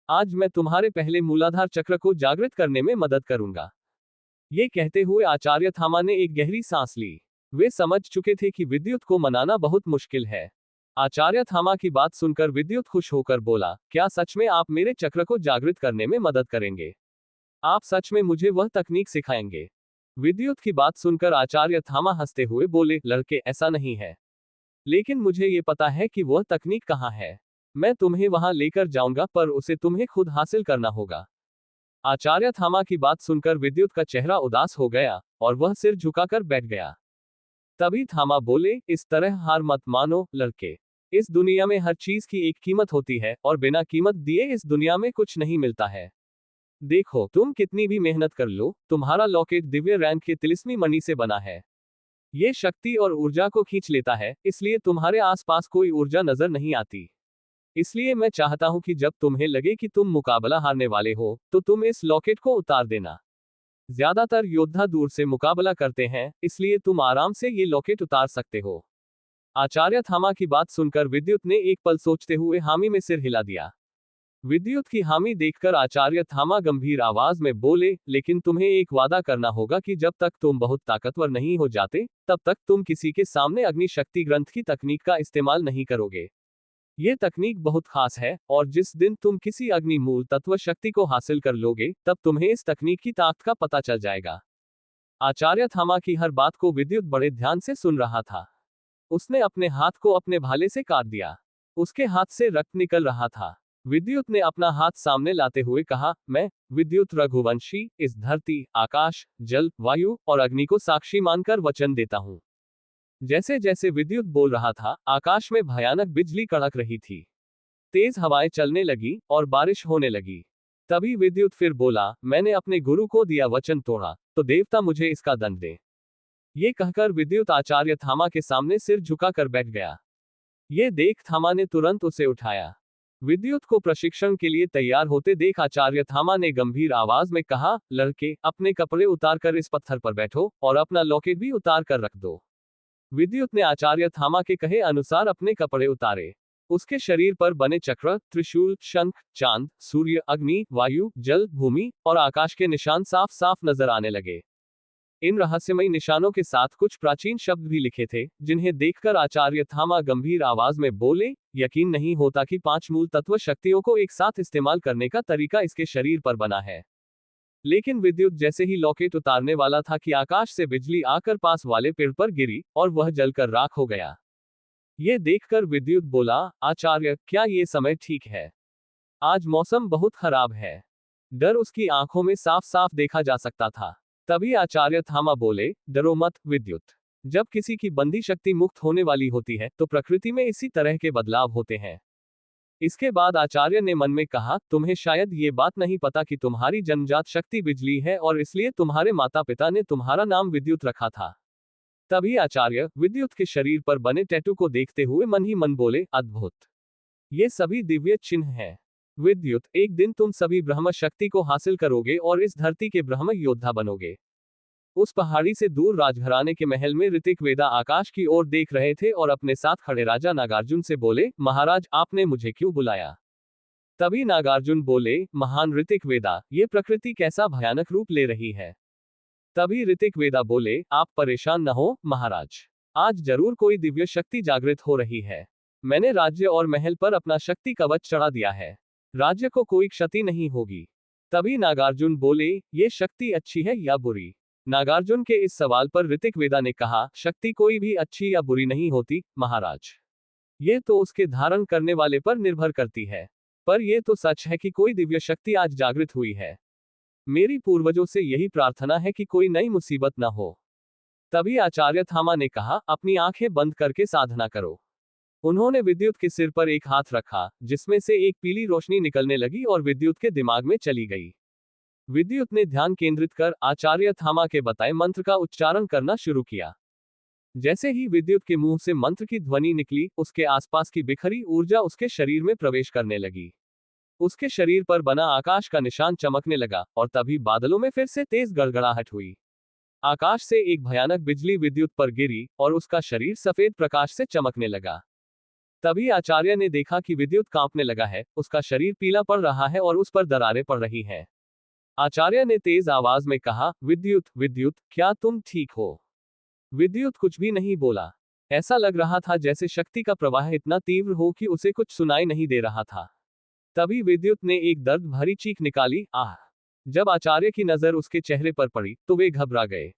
आज मैं तुम्हारे पहले मूलाधार चक्र को जागृत करने में मदद करूंगा। ये कहते हुए आचार्य थामा ने एक गहरी सांस ली। वे समझ चुके थे कि विद्युत को मनाना बहुत मुश्किल है। आचार्य थामा की बात सुनकर विद्युत खुश होकर बोला, क्या सच में आप मेरे चक्र को जागृत करने में मदद करेंगे? आप सच में मुझे वह तकनीक सिखाएंगे? विद्युत की बात सुनकर आचार्य थामा हंसते हुए बोले, लड़के, ऐसा नहीं है। लेकिन मुझे ये पता है कि वह तकनीक कहाँ है। मैं तुम्हें वहां लेकर जाऊंगा, पर उसे तुम्हें खुद हासिल करना होगा। आचार्य थामा की बात सुनकर विद्युत का चेहरा उदास हो गया और वह सिर झुकाकर बैठ गया। तभी थामा बोले, इस तरह हार मत मानो, लड़के। इस दुनिया में हर चीज की एक कीमत होती है और बिना कीमत दिए इस दुनिया में कुछ नहीं मिलता है। देखो, तुम कितनी भी मेहनत कर लो, तुम्हारा लॉकेट दिव्य रैंक के तिलिस्मी मणि से बना है। ये शक्ति और ऊर्जा को खींच लेता है, इसलिए तुम्हारे आसपास कोई ऊर्जा नजर नहीं आती। इसलिए मैं चाहता हूं कि जब तुम्हें लगे कि तुम मुकाबला हारने वाले हो, तो तुम इस लॉकेट को उतार देना। ज्यादातर योद्धा दूर से मुकाबला करते हैं, इसलिए तुम आराम से ये लॉकेट उतार सकते हो। आचार्य थामा की बात सुनकर विद्युत ने एक पल सोचते हुए हामी में सिर हिला दिया। विद्युत की हामी देखकर आचार्य थामा गंभीर आवाज में बोले, लेकिन तुम्हें एक वादा करना होगा कि जब तक तुम बहुत ताकतवर नहीं हो जाते, तब तक तुम किसी के सामने अग्नि शक्ति ग्रंथ की तकनीक का इस्तेमाल नहीं करोगे। ये तकनीक बहुत खास है, और जिस दिन तुम किसी अग्नि मूल तत्व शक्ति को हासिल कर लोगे, तब तुम्हें इस तकनीक की ताकत का पता चल जाएगा। आचार्य थामा की हर बात को विद्युत बड़े ध्यान से सुन रहा था। उसने अपने हाथ को अपने भाले से काट दिया। उसके हाथ से रक्त निकल रहा था। विद्युत ने अपना हाथ सामने लाते हुए कहा, मैं, विद्युत रघुवंशी, इस धरती, आकाश, जल, वायु और अग्नि को साक्षी मानकर वचन देता हूं। जैसे जैसे विद्युत बोल रहा था, आकाश में भयानक बिजली कड़क रही थी। तेज हवाएं चलने लगी और बारिश होने लगी। तभी विद्युत फिर बोला, मैंने अपने गुरु को दिया वचन तोड़ा, तो देवता मुझे इसका दंड दे। ये कहकर विद्युत आचार्य थामा के सामने सिर झुकाकर बैठ गया। ये देख थामा ने तुरंत उसे उठाया। विद्युत को प्रशिक्षण के लिए तैयार होते देख आचार्य थामा ने गंभीर आवाज में कहा, लड़के, अपने कपड़े उतारकर इस पत्थर पर बैठो और अपना लॉकेट भी उतार कर रख दो। विद्युत ने आचार्य थामा के कहे अनुसार अपने कपड़े उतारे। उसके शरीर पर बने चक्र, त्रिशूल, शंख, चांद, सूर्य, अग्नि, वायु, जल, भूमि और आकाश के निशान साफ साफ नजर आने लगे। इन रहस्यमयी निशानों के साथ कुछ प्राचीन शब्द भी लिखे थे, जिन्हें देखकर आचार्य थामा गंभीर आवाज में बोले, यकीन नहीं होता कि 5 मूल तत्व शक्तियों को एक साथ इस्तेमाल करने का तरीका इसके शरीर पर बना है। लेकिन विद्युत जैसे ही लॉकेट उतारने वाला था कि आकाश से बिजली आकर पास वाले पेड़ पर गिरी और वह जलकर राख हो गया। ये देखकर विद्युत बोला, आचार्य, क्या ये समय ठीक है? आज मौसम बहुत खराब है। डर उसकी आंखों में साफ साफ देखा जा सकता था। तभी आचार्य थामा बोले, डरो मत, विद्युत। जब किसी की बंदी शक्ति मुक्त होने वाली होती है, तो प्रकृति में इसी तरह के बदलाव होते हैं। इसके बाद आचार्य ने मन में कहा, तुम्हें शायद ये बात नहीं पता कि तुम्हारी जन्मजात शक्ति बिजली है और इसलिए तुम्हारे माता पिता ने तुम्हारा नाम विद्युत रखा था। तभी आचार्य विद्युत के शरीर पर बने टैटू को देखते हुए मन ही मन बोले, अद्भुत। ये सभी दिव्य चिन्ह हैं। विद्युत, एक दिन तुम सभी ब्रह्म शक्ति को हासिल करोगे और इस धरती के ब्रह्म योद्धा बनोगे। उस पहाड़ी से दूर राजघराने के महल में ऋतिक वेदा आकाश की ओर देख रहे थे और अपने साथ खड़े राजा नागार्जुन से बोले, महाराज आपने मुझे क्यों बुलाया? तभी नागार्जुन बोले, महान ऋतिक वेदा, ये प्रकृति कैसा भयानक रूप ले रही है। तभी ऋतिक वेदा बोले, आप परेशान न हो महाराज, आज जरूर कोई दिव्य शक्ति जागृत हो रही है। मैंने राज्य और महल पर अपना शक्ति कवच चढ़ा दिया है, राज्य को कोई क्षति नहीं होगी। तभी नागार्जुन बोले, ये शक्ति अच्छी है या बुरी? नागार्जुन के इस सवाल पर ऋतिक वेदा ने कहा, शक्ति कोई भी अच्छी या बुरी नहीं होती महाराज, ये तो उसके धारण करने वाले पर निर्भर करती है। पर यह तो सच है कि कोई दिव्य शक्ति आज जागृत हुई है। मेरी पूर्वजों से यही प्रार्थना है कि कोई नई मुसीबत न हो। तभी आचार्य थामा ने कहा, अपनी आंखें बंद करके साधना करो। उन्होंने विद्युत के सिर पर एक हाथ रखा, जिसमें से एक पीली रोशनी निकलने लगी और विद्युत के दिमाग में चली गई। विद्युत ने ध्यान केंद्रित कर आचार्य थामा के बताए मंत्र का उच्चारण करना शुरू किया। जैसे ही विद्युत के मुंह से मंत्र की ध्वनि निकली, उसके आसपास की बिखरी ऊर्जा उसके शरीर में प्रवेश करने लगी। उसके शरीर पर बना आकाश का निशान चमकने लगा और तभी बादलों में फिर से तेज गड़गड़ाहट हुई। आकाश से एक भयानक बिजली विद्युत पर गिरी और उसका शरीर सफेद प्रकाश से चमकने लगा। तभी आचार्य ने देखा कि विद्युत कांपने लगा है, उसका शरीर पीला पड़ रहा है और उस पर दरारें पड़ रही हैं। आचार्य ने तेज आवाज में कहा, विद्युत, विद्युत, क्या तुम ठीक हो? विद्युत कुछ भी नहीं बोला। ऐसा लग रहा था जैसे शक्ति का प्रवाह इतना तीव्र हो कि उसे कुछ सुनाई नहीं दे रहा था। तभी विद्युत ने एक दर्द भरी चीख निकाली, आह! जब आचार्य की नजर उसके चेहरे पर पड़ी तो वे घबरा गए।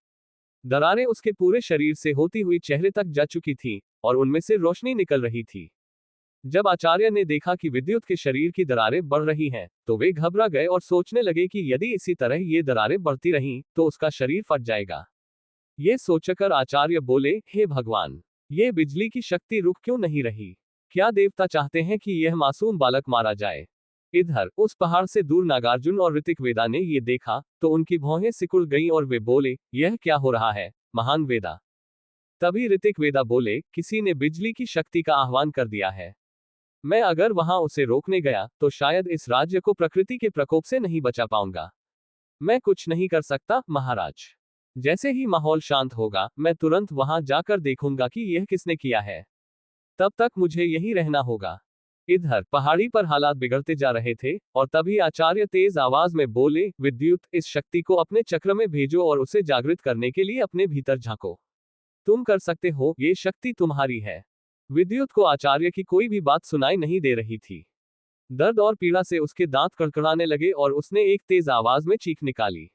दरारें उसके पूरे शरीर से होती हुई चेहरे तक जा चुकी थीं और उनमें से रोशनी निकल रही थी। जब आचार्य ने देखा कि विद्युत के शरीर की दरारें बढ़ रही हैं, तो वे घबरा गए और सोचने लगे कि यदि इसी तरह ये दरारें बढ़ती रहीं, तो उसका शरीर फट जाएगा। ये सोचकर आचार्य बोले, हे भगवान, ये बिजली की शक्ति रुक क्यों नहीं रही? क्या देवता चाहते हैं कि यह मासूम बालक मारा जाए? इधर उस पहाड़ से दूर नागार्जुन और ऋतिक वेदा ने ये देखा तो उनकी भौहें सिकुड़ गईं और वे बोले, यह क्या हो रहा है महान वेदा? तभी ऋतिक वेदा बोले, किसी ने बिजली की शक्ति का आह्वान कर दिया है। मैं अगर वहां उसे रोकने गया तो शायद इस राज्य को प्रकृति के प्रकोप से नहीं बचा पाऊंगा। मैं कुछ नहीं कर सकता महाराज। जैसे ही माहौल शांत होगा, मैं तुरंत वहां जाकर देखूंगा कि यह किसने किया है। तब तक मुझे यहीं रहना होगा। इधर पहाड़ी पर हालात बिगड़ते जा रहे थे और तभी आचार्य तेज आवाज में बोले, विद्युत, इस शक्ति को अपने चक्र में भेजो और उसे जागृत करने के लिए अपने भीतर झांको। तुम कर सकते हो, ये शक्ति तुम्हारी है। विद्युत को आचार्य की कोई भी बात सुनाई नहीं दे रही थी। दर्द और पीड़ा से उसके दांत कड़कड़ाने लगे और उसने एक तेज आवाज में चीख निकाली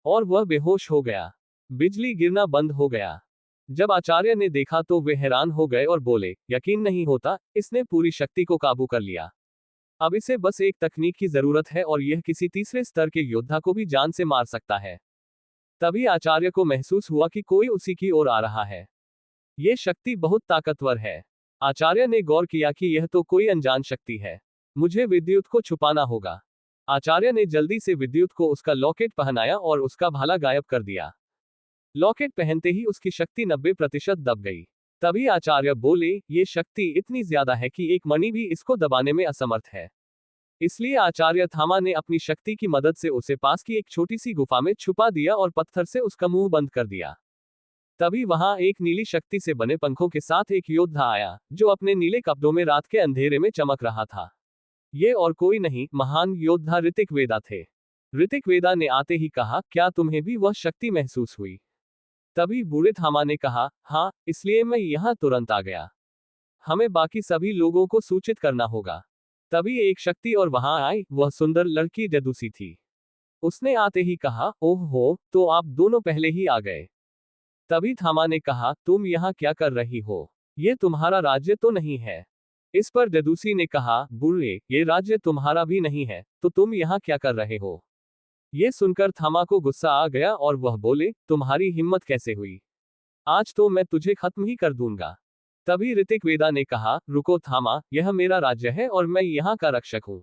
और वह बेहोश हो गया। बिजली गिरना बंद हो गया। जब आचार्य ने देखा तो वे हैरान हो गए और बोले, यकीन नहीं होता, इसने पूरी शक्ति को काबू कर लिया। अब इसे बस एक तकनीक की जरूरत है और यह किसी तीसरे स्तर के योद्धा को भी जान से मार सकता है। तभी आचार्य को महसूस हुआ कि कोई उसी की ओर आ रहा है। ये शक्ति बहुत ताकतवर है। आचार्य ने गौर किया कि यह तो कोई अनजान शक्ति है। मुझे विद्युत को छुपाना होगा। आचार्य ने जल्दी से विद्युत को उसका लॉकेट पहनाया और उसका भाला गायब कर दिया। लॉकेट पहनते ही उसकी शक्ति 90% दब गई। तभी आचार्य बोले, ये शक्ति इतनी ज्यादा है कि एक मणि भी इसको दबाने में असमर्थ है। इसलिए आचार्य थामा ने अपनी शक्ति की मदद से उसे पास की एक छोटी सी गुफा में छुपा दिया और पत्थर से उसका मुंह बंद कर दिया। तभी वहां एक नीली शक्ति से बने पंखों के साथ एक योद्धा आया, जो अपने नीले कपड़ों में रात के अंधेरे में चमक रहा था। ये और कोई नहीं, महान योद्धा ऋतिक वेदा थे। ऋतिक वेदा ने आते ही कहा, क्या तुम्हें भी वह शक्ति महसूस हुई? तभी बूढ़े थामा ने कहा, हाँ, इसलिए मैं यहाँ तुरंत आ गया। हमें बाकी सभी लोगों को सूचित करना होगा। तभी एक शक्ति और वहां आई, वह सुंदर लड़की जदूसी थी। उसने आते ही कहा, ओह हो, तो आप दोनों पहले ही आ गए। तभी थामा ने कहा, तुम यहाँ क्या कर रही हो? ये तुम्हारा राज्य तो नहीं है। इस पर जदूसी ने कहा, बूढ़े, ये राज्य तुम्हारा भी नहीं है, तो तुम यहाँ क्या कर रहे हो? ये सुनकर थामा को गुस्सा आ गया और वह बोले, तुम्हारी हिम्मत कैसे हुई? आज तो मैं तुझे खत्म ही कर दूंगा। तभी ऋतिक वेदा ने कहा, रुको थामा, यह मेरा राज्य है और मैं यहाँ का रक्षक हूँ।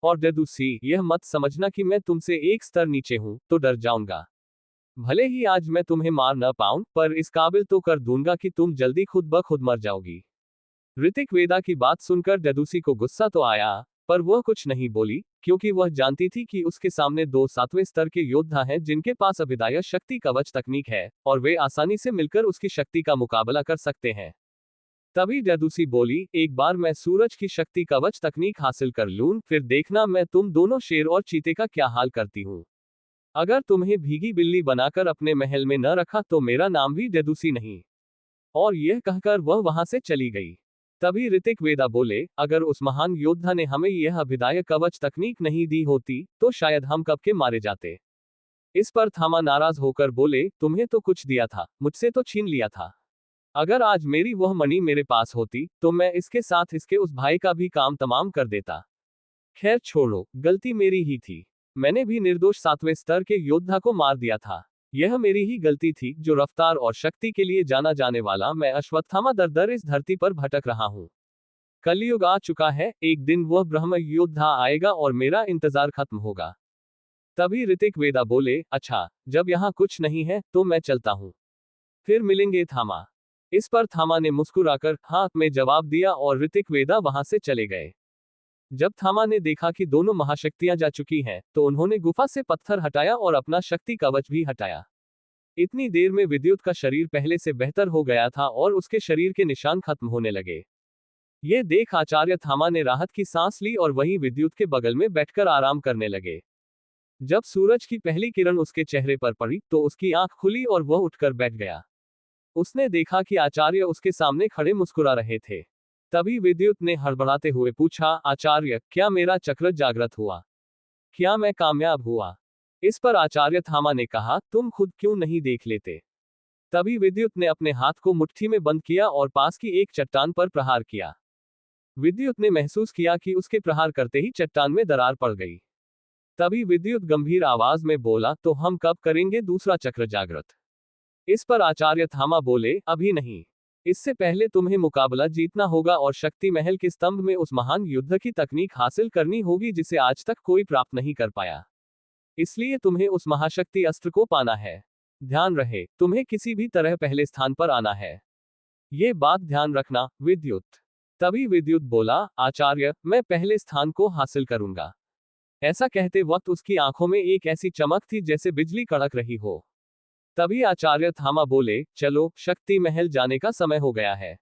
और जदूसी, यह मत समझना कि मैं तुमसे एक स्तर नीचे हूँ तो डर जाऊंगा। भले ही आज मैं तुम्हें मार न पाऊं, पर इस काबिल तो कर दूंगा कि तुम जल्दी खुद ब खुद मर जाओगी। ऋतिक वेदा की बात सुनकर जदूसी को गुस्सा तो आया, पर वह कुछ नहीं बोली, क्योंकि वह जानती थी कि उसके सामने 2 7वें स्तर के योद्धा हैं जिनके पास अभिदाय शक्ति कवच तकनीक है, और वे आसानी से मिलकर उसकी शक्ति का मुकाबला कर सकते हैं। तभी जदूसी बोली, एक बार मैं सूरज की शक्ति कवच तकनीक हासिल कर लूं, फिर देखना मैं तुम दोनों शेर और चीते का क्या हाल करती हूं। अगर तुम्हें भीगी बिल्ली बनाकर अपने महल में न रखा तो मेरा नाम भी जदूसी नहीं। और यह कहकर वह वहां से चली गई। तभी ऋतिक वेदा बोले, अगर उस महान योद्धा ने हमें यह अभिदाय कवच तकनीक नहीं दी होती तो शायद हम कब के मारे जाते। इस पर थामा नाराज होकर बोले, तुम्हें तो कुछ दिया था, मुझसे तो छीन लिया था। अगर आज मेरी वह मणि मेरे पास होती तो मैं इसके साथ इसके उस भाई का भी काम तमाम कर देता। खैर छोड़ो, गलती मेरी ही थी। मैंने भी निर्दोष 7वें स्तर के योद्धा को मार दिया था। यह मेरी ही गलती थी, जो रफ्तार और शक्ति के लिए जाना जाने वाला मैं अश्वत्थामा दर दर इस धरती पर भटक रहा हूँ। कलयुग आ चुका है, एक दिन वह ब्रह्म योद्धा आएगा और मेरा इंतजार खत्म होगा। तभी ऋतिक वेदा बोले, अच्छा, जब यहाँ कुछ नहीं है तो मैं चलता हूँ, फिर मिलेंगे थामा। इस पर थामा ने मुस्कुराकर हाँ में जवाब दिया और ऋतिक वेदा वहां से चले गए। जब थामा ने देखा कि दोनों महाशक्तियां जा चुकी हैं, तो उन्होंने गुफा से पत्थर हटाया और अपना शक्ति कवच भी हटाया। इतनी देर में विद्युत का शरीर पहले से बेहतर हो गया था और उसके शरीर के निशान खत्म होने लगे। ये देख आचार्य थामा ने राहत की सांस ली और वहीं विद्युत के बगल में बैठकर आराम करने लगे। जब सूरज की पहली किरण उसके चेहरे पर पड़ी तो उसकी आंख खुली और वह उठकर बैठ गया। उसने देखा कि आचार्य उसके सामने खड़े मुस्कुरा रहे थे। तभी विद्युत ने हड़बड़ाते हुए पूछा, आचार्य, क्या मेरा चक्र जागृत हुआ? क्या मैं कामयाब हुआ? इस पर आचार्य थामा ने कहा, तुम खुद क्यों नहीं देख लेते? तभी विद्युत ने अपने हाथ को मुट्ठी में बंद किया और पास की एक चट्टान पर प्रहार किया। विद्युत ने महसूस किया कि उसके प्रहार करते ही चट्टान में दरार पड़ गई। तभी विद्युत गंभीर आवाज में बोला, तो हम कब करेंगे दूसरा चक्र जागृत? इस पर आचार्य थामा बोले, अभी नहीं। इससे पहले तुम्हें मुकाबला जीतना होगा और शक्ति महल के स्तंभ में उस महान युद्ध की तकनीक हासिल करनी होगी जिसे आज तक कोई प्राप्त नहीं कर पाया। इसलिए तुम्हें उस महाशक्ति अस्त्र को पाना है। ध्यान रहे, तुम्हें किसी भी तरह पहले स्थान पर आना है। ये बात ध्यान रखना, विद्युत। तभी विद्युत बोला, आचार्य, मैं पहले स्थान को हासिल करूंगा। ऐसा कहते वक्त उसकी आंखों में एक ऐसी चमक थी जैसे बिजली कड़क रही हो। तभी आचार्य थामा बोले, चलो, शक्ति महल जाने का समय हो गया है।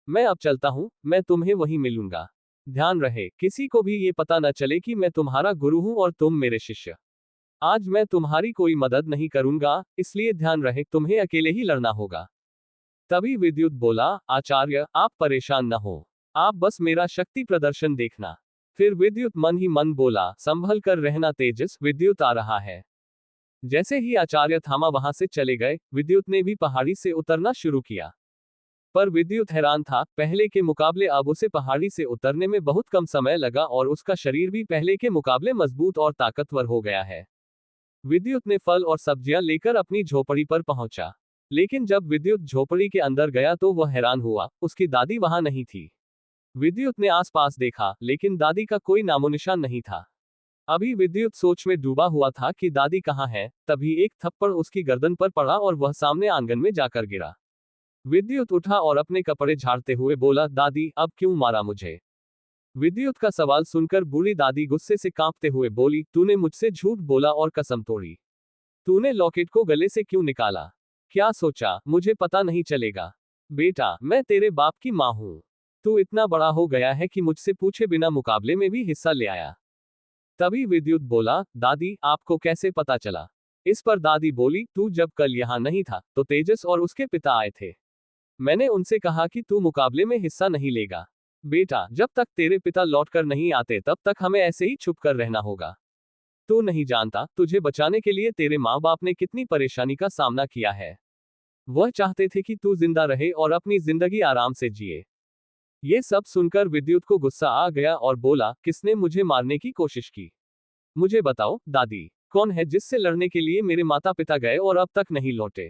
मैं अब चलता हूं, मैं तुम्हें वहीं मिलूंगा। ध्यान रहे, किसी को भी ये पता न चले कि मैं तुम्हारा गुरु हूं और तुम मेरे शिष्य। आज मैं तुम्हारी कोई मदद नहीं करूंगा, इसलिए ध्यान रहे, तुम्हें अकेले ही लड़ना होगा। तभी विद्युत बोला, आचार्य, आप परेशान न हो, आप बस मेरा शक्ति प्रदर्शन देखना। फिर विद्युत मन ही मन बोला, संभल कर रहना तेजस, विद्युत आ रहा है। जैसे ही आचार्य थामा वहां से चले गए, विद्युत ने भी पहाड़ी से उतरना शुरू किया। पर विद्युत हैरान था, पहले के मुकाबले अब उसे पहाड़ी से उतरने में बहुत कम समय लगा और उसका शरीर भी पहले के मुकाबले मजबूत और ताकतवर हो गया है। विद्युत ने फल और सब्जियां लेकर अपनी झोपड़ी पर पहुंचा। लेकिन जब विद्युत झोपड़ी के अंदर गया तो वह हैरान हुआ, उसकी दादी वहां नहीं थी। विद्युत ने आसपास देखा, लेकिन दादी का कोई नामोनिशान नहीं था। अभी विद्युत सोच में डूबा हुआ था कि दादी कहाँ है, तभी एक थप्पड़ उसकी गर्दन पर पड़ा और वह सामने आंगन में जाकर गिरा। विद्युत उठा और अपने कपड़े झाड़ते हुए बोला, दादी, अब क्यों मारा मुझे? विद्युत का सवाल सुनकर बूढ़ी दादी गुस्से से कांपते हुए बोली, तूने मुझसे झूठ बोला और कसम तोड़ी। तूने लॉकेट को गले से क्यों निकाला? क्या सोचा, मुझे पता नहीं चलेगा? बेटा, मैं तेरे बाप की माँ हूँ। तू इतना बड़ा हो गया है कि मुझसे पूछे बिना मुकाबले में भी हिस्सा ले आया। तभी विद्युत बोला, दादी, आपको कैसे पता चला? इस पर दादी बोली, तू जब कल यहाँ नहीं था तो तेजस और उसके पिता आए थे। मैंने उनसे कहा कि तू मुकाबले में हिस्सा नहीं लेगा। बेटा, जब तक तेरे पिता लौटकर नहीं आते तब तक हमें ऐसे ही छुप कर रहना होगा। तू नहीं जानता, तुझे बचाने के लिए तेरे माँ बाप ने कितनी परेशानी का सामना किया है। वह चाहते थे कि तू जिंदा रहे और अपनी जिंदगी आराम से जिए। ये सब सुनकर विद्युत को गुस्सा आ गया और बोला, किसने मुझे मारने की कोशिश की? मुझे बताओ, दादी, कौन है जिससे लड़ने के लिए मेरे माता पिता गए और अब तक नहीं लौटे?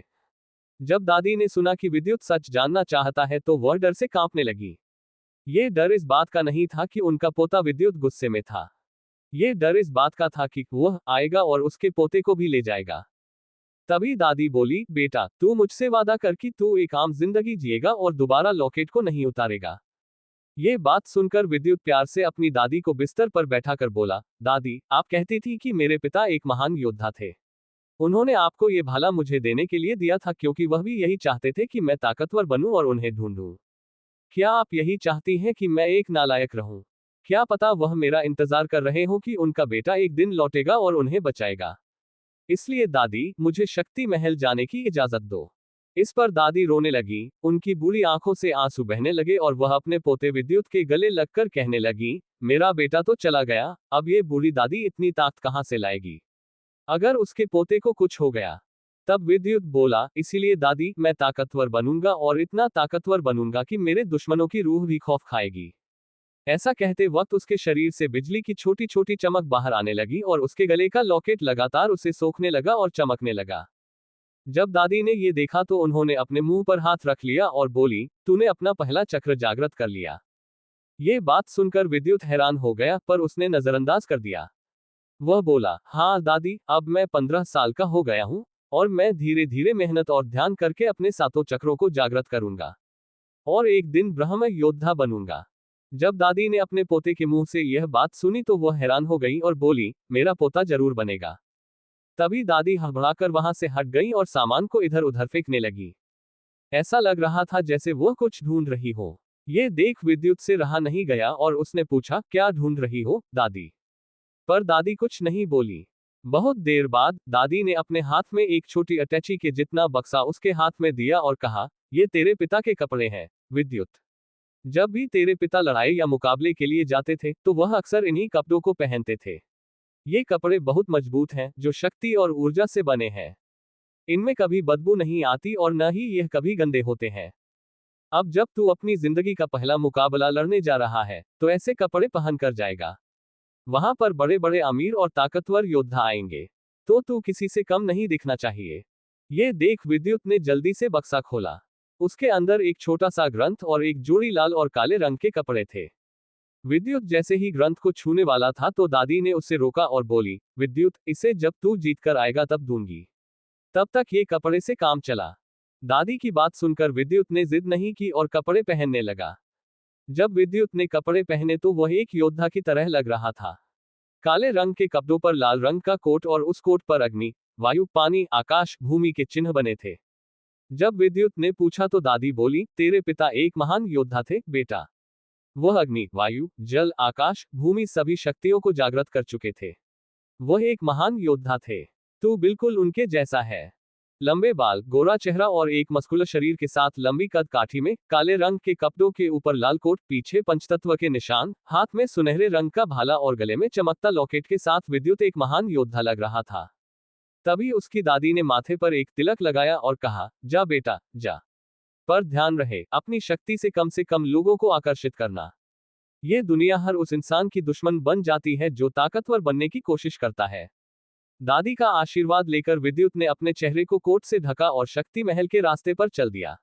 जब दादी ने सुना कि विद्युत सच जानना चाहता है तो वह डर से कांपने लगी। ये डर इस बात का नहीं था कि उनका पोता विद्युत गुस्से में था। ये डर इस बात का था कि वह आएगा और उसके पोते को भी ले जाएगा। तभी दादी बोली, बेटा, तू मुझसे वादा कर कि तू एक आम जिंदगी जिएगा और दोबारा लॉकेट को नहीं उतारेगा। ये बात सुनकर विद्युत प्यार से अपनी दादी को बिस्तर पर बैठाकर बोला, दादी, आप कहती थी कि मेरे पिता एक महान योद्धा थे। उन्होंने आपको ये भाला मुझे देने के लिए दिया था क्योंकि वह भी यही चाहते थे कि मैं ताकतवर बनूं और उन्हें ढूंढूं। क्या आप यही चाहती हैं कि मैं एक नालायक रहूं? क्या पता वह मेरा इंतजार कर रहे हो कि उनका बेटा एक दिन लौटेगा और उन्हें बचाएगा। इसलिए दादी, मुझे शक्ति महल जाने की इजाजत दो। इस पर दादी रोने लगी, उनकी बुरी आंखों से आंसू बहने लगे और वह अपने पोते विद्युत के गले लगकर कहने लगी, मेरा बेटा तो चला गया, अब ये बूढ़ी दादी इतनी ताकत कहां से लाएगी? अगर उसके पोते को कुछ हो गया? तब विद्युत बोला, इसीलिए दादी, मैं ताकतवर बनूंगा और इतना ताकतवर बनूंगा कि मेरे दुश्मनों की रूह भी खौफ खाएगी। ऐसा कहते वक्त उसके शरीर से बिजली की छोटी छोटी चमक बाहर आने लगी और उसके गले का लॉकेट लगातार उसे सोखने लगा और चमकने लगा। जब दादी ने ये देखा तो उन्होंने अपने मुंह पर हाथ रख लिया और बोली, तूने अपना पहला चक्र जागृत कर लिया। ये बात सुनकर विद्युत हैरान हो गया, पर उसने नजरअंदाज कर दिया। वह बोला, हाँ दादी, अब मैं 15 साल का हो गया हूँ और मैं धीरे धीरे मेहनत और ध्यान करके अपने सातों चक्रों को जागृत करूंगा और एक दिन ब्रह्म योद्धा बनूंगा। जब दादी ने अपने पोते के मुंह से यह बात सुनी तो वह हैरान हो गई और बोली, मेरा पोता जरूर बनेगा। तभी दादी हड़बड़ाकर वहां से हट गई और सामान को इधर उधर फेंकने लगी। ऐसा लग रहा था जैसे वह कुछ ढूंढ रही हो। ये देख विद्युत से रहा नहीं गया और उसने पूछा, क्या ढूंढ रही हो दादी? पर दादी कुछ नहीं बोली। बहुत देर बाद दादी ने अपने हाथ में एक छोटी अटैची के जितना बक्सा उसके हाथ में दिया और कहा, ये तेरे पिता के कपड़े हैं विद्युत। जब भी तेरे पिता लड़ाई या मुकाबले के लिए जाते थे तो वह अक्सर इन्हीं कपड़ों को पहनते थे। ये कपड़े बहुत मजबूत हैं, जो शक्ति और ऊर्जा से बने हैं। इनमें कभी बदबू नहीं आती और न ही यह कभी गंदे होते हैं। अब जब तू अपनी जिंदगी का पहला मुकाबला लड़ने जा रहा है तो ऐसे कपड़े पहन कर जाएगा। वहां पर बड़े बड़े अमीर और ताकतवर योद्धा आएंगे, तो तू किसी से कम नहीं दिखना चाहिए। ये देख विद्युत ने जल्दी से बक्सा खोला। उसके अंदर एक छोटा सा ग्रंथ और एक जोड़ी लाल और काले रंग के कपड़े थे। विद्युत जैसे ही ग्रंथ को छूने वाला था तो दादी ने उसे रोका और बोली, विद्युत, इसे जब तू जीत कर आएगा तब दूंगी। तब तक ये कपड़े से काम चला। दादी की बात सुनकर विद्युत ने जिद नहीं की और कपड़े पहनने लगा। जब विद्युत ने कपड़े पहने तो वह एक योद्धा की तरह लग रहा था। काले रंग के कपड़ों पर लाल रंग का कोट और उस कोट पर अग्नि, वायु, पानी, आकाश, भूमि के चिन्ह बने थे। जब विद्युत ने पूछा तो दादी बोली, तेरे पिता एक महान योद्धा थे बेटा। वह अग्नि, वायु, जल, आकाश, भूमि सभी शक्तियों को जागृत कर चुके थे। वह एक महान योद्धा थे। तू बिल्कुल उनके जैसा है। लंबे बाल, गोरा चेहरा और एक मस्कुलर शरीर के साथ लंबी कद काठी में, काले रंग के कपड़ों के ऊपर लाल कोट, पीछे पंचतत्व के निशान, हाथ में सुनहरे रंग का भाला और गले में चमकता लॉकेट के साथ विद्युत एक महान योद्धा लग रहा था। तभी उसकी दादी ने माथे पर एक तिलक लगाया और कहा, जा बेटा, जा। पर ध्यान रहे, अपनी शक्ति से कम लोगों को आकर्षित करना। ये दुनिया हर उस इंसान की दुश्मन बन जाती है जो ताकतवर बनने की कोशिश करता है। दादी का आशीर्वाद लेकर विद्युत ने अपने चेहरे को कोट से ढका और शक्ति महल के रास्ते पर चल दिया।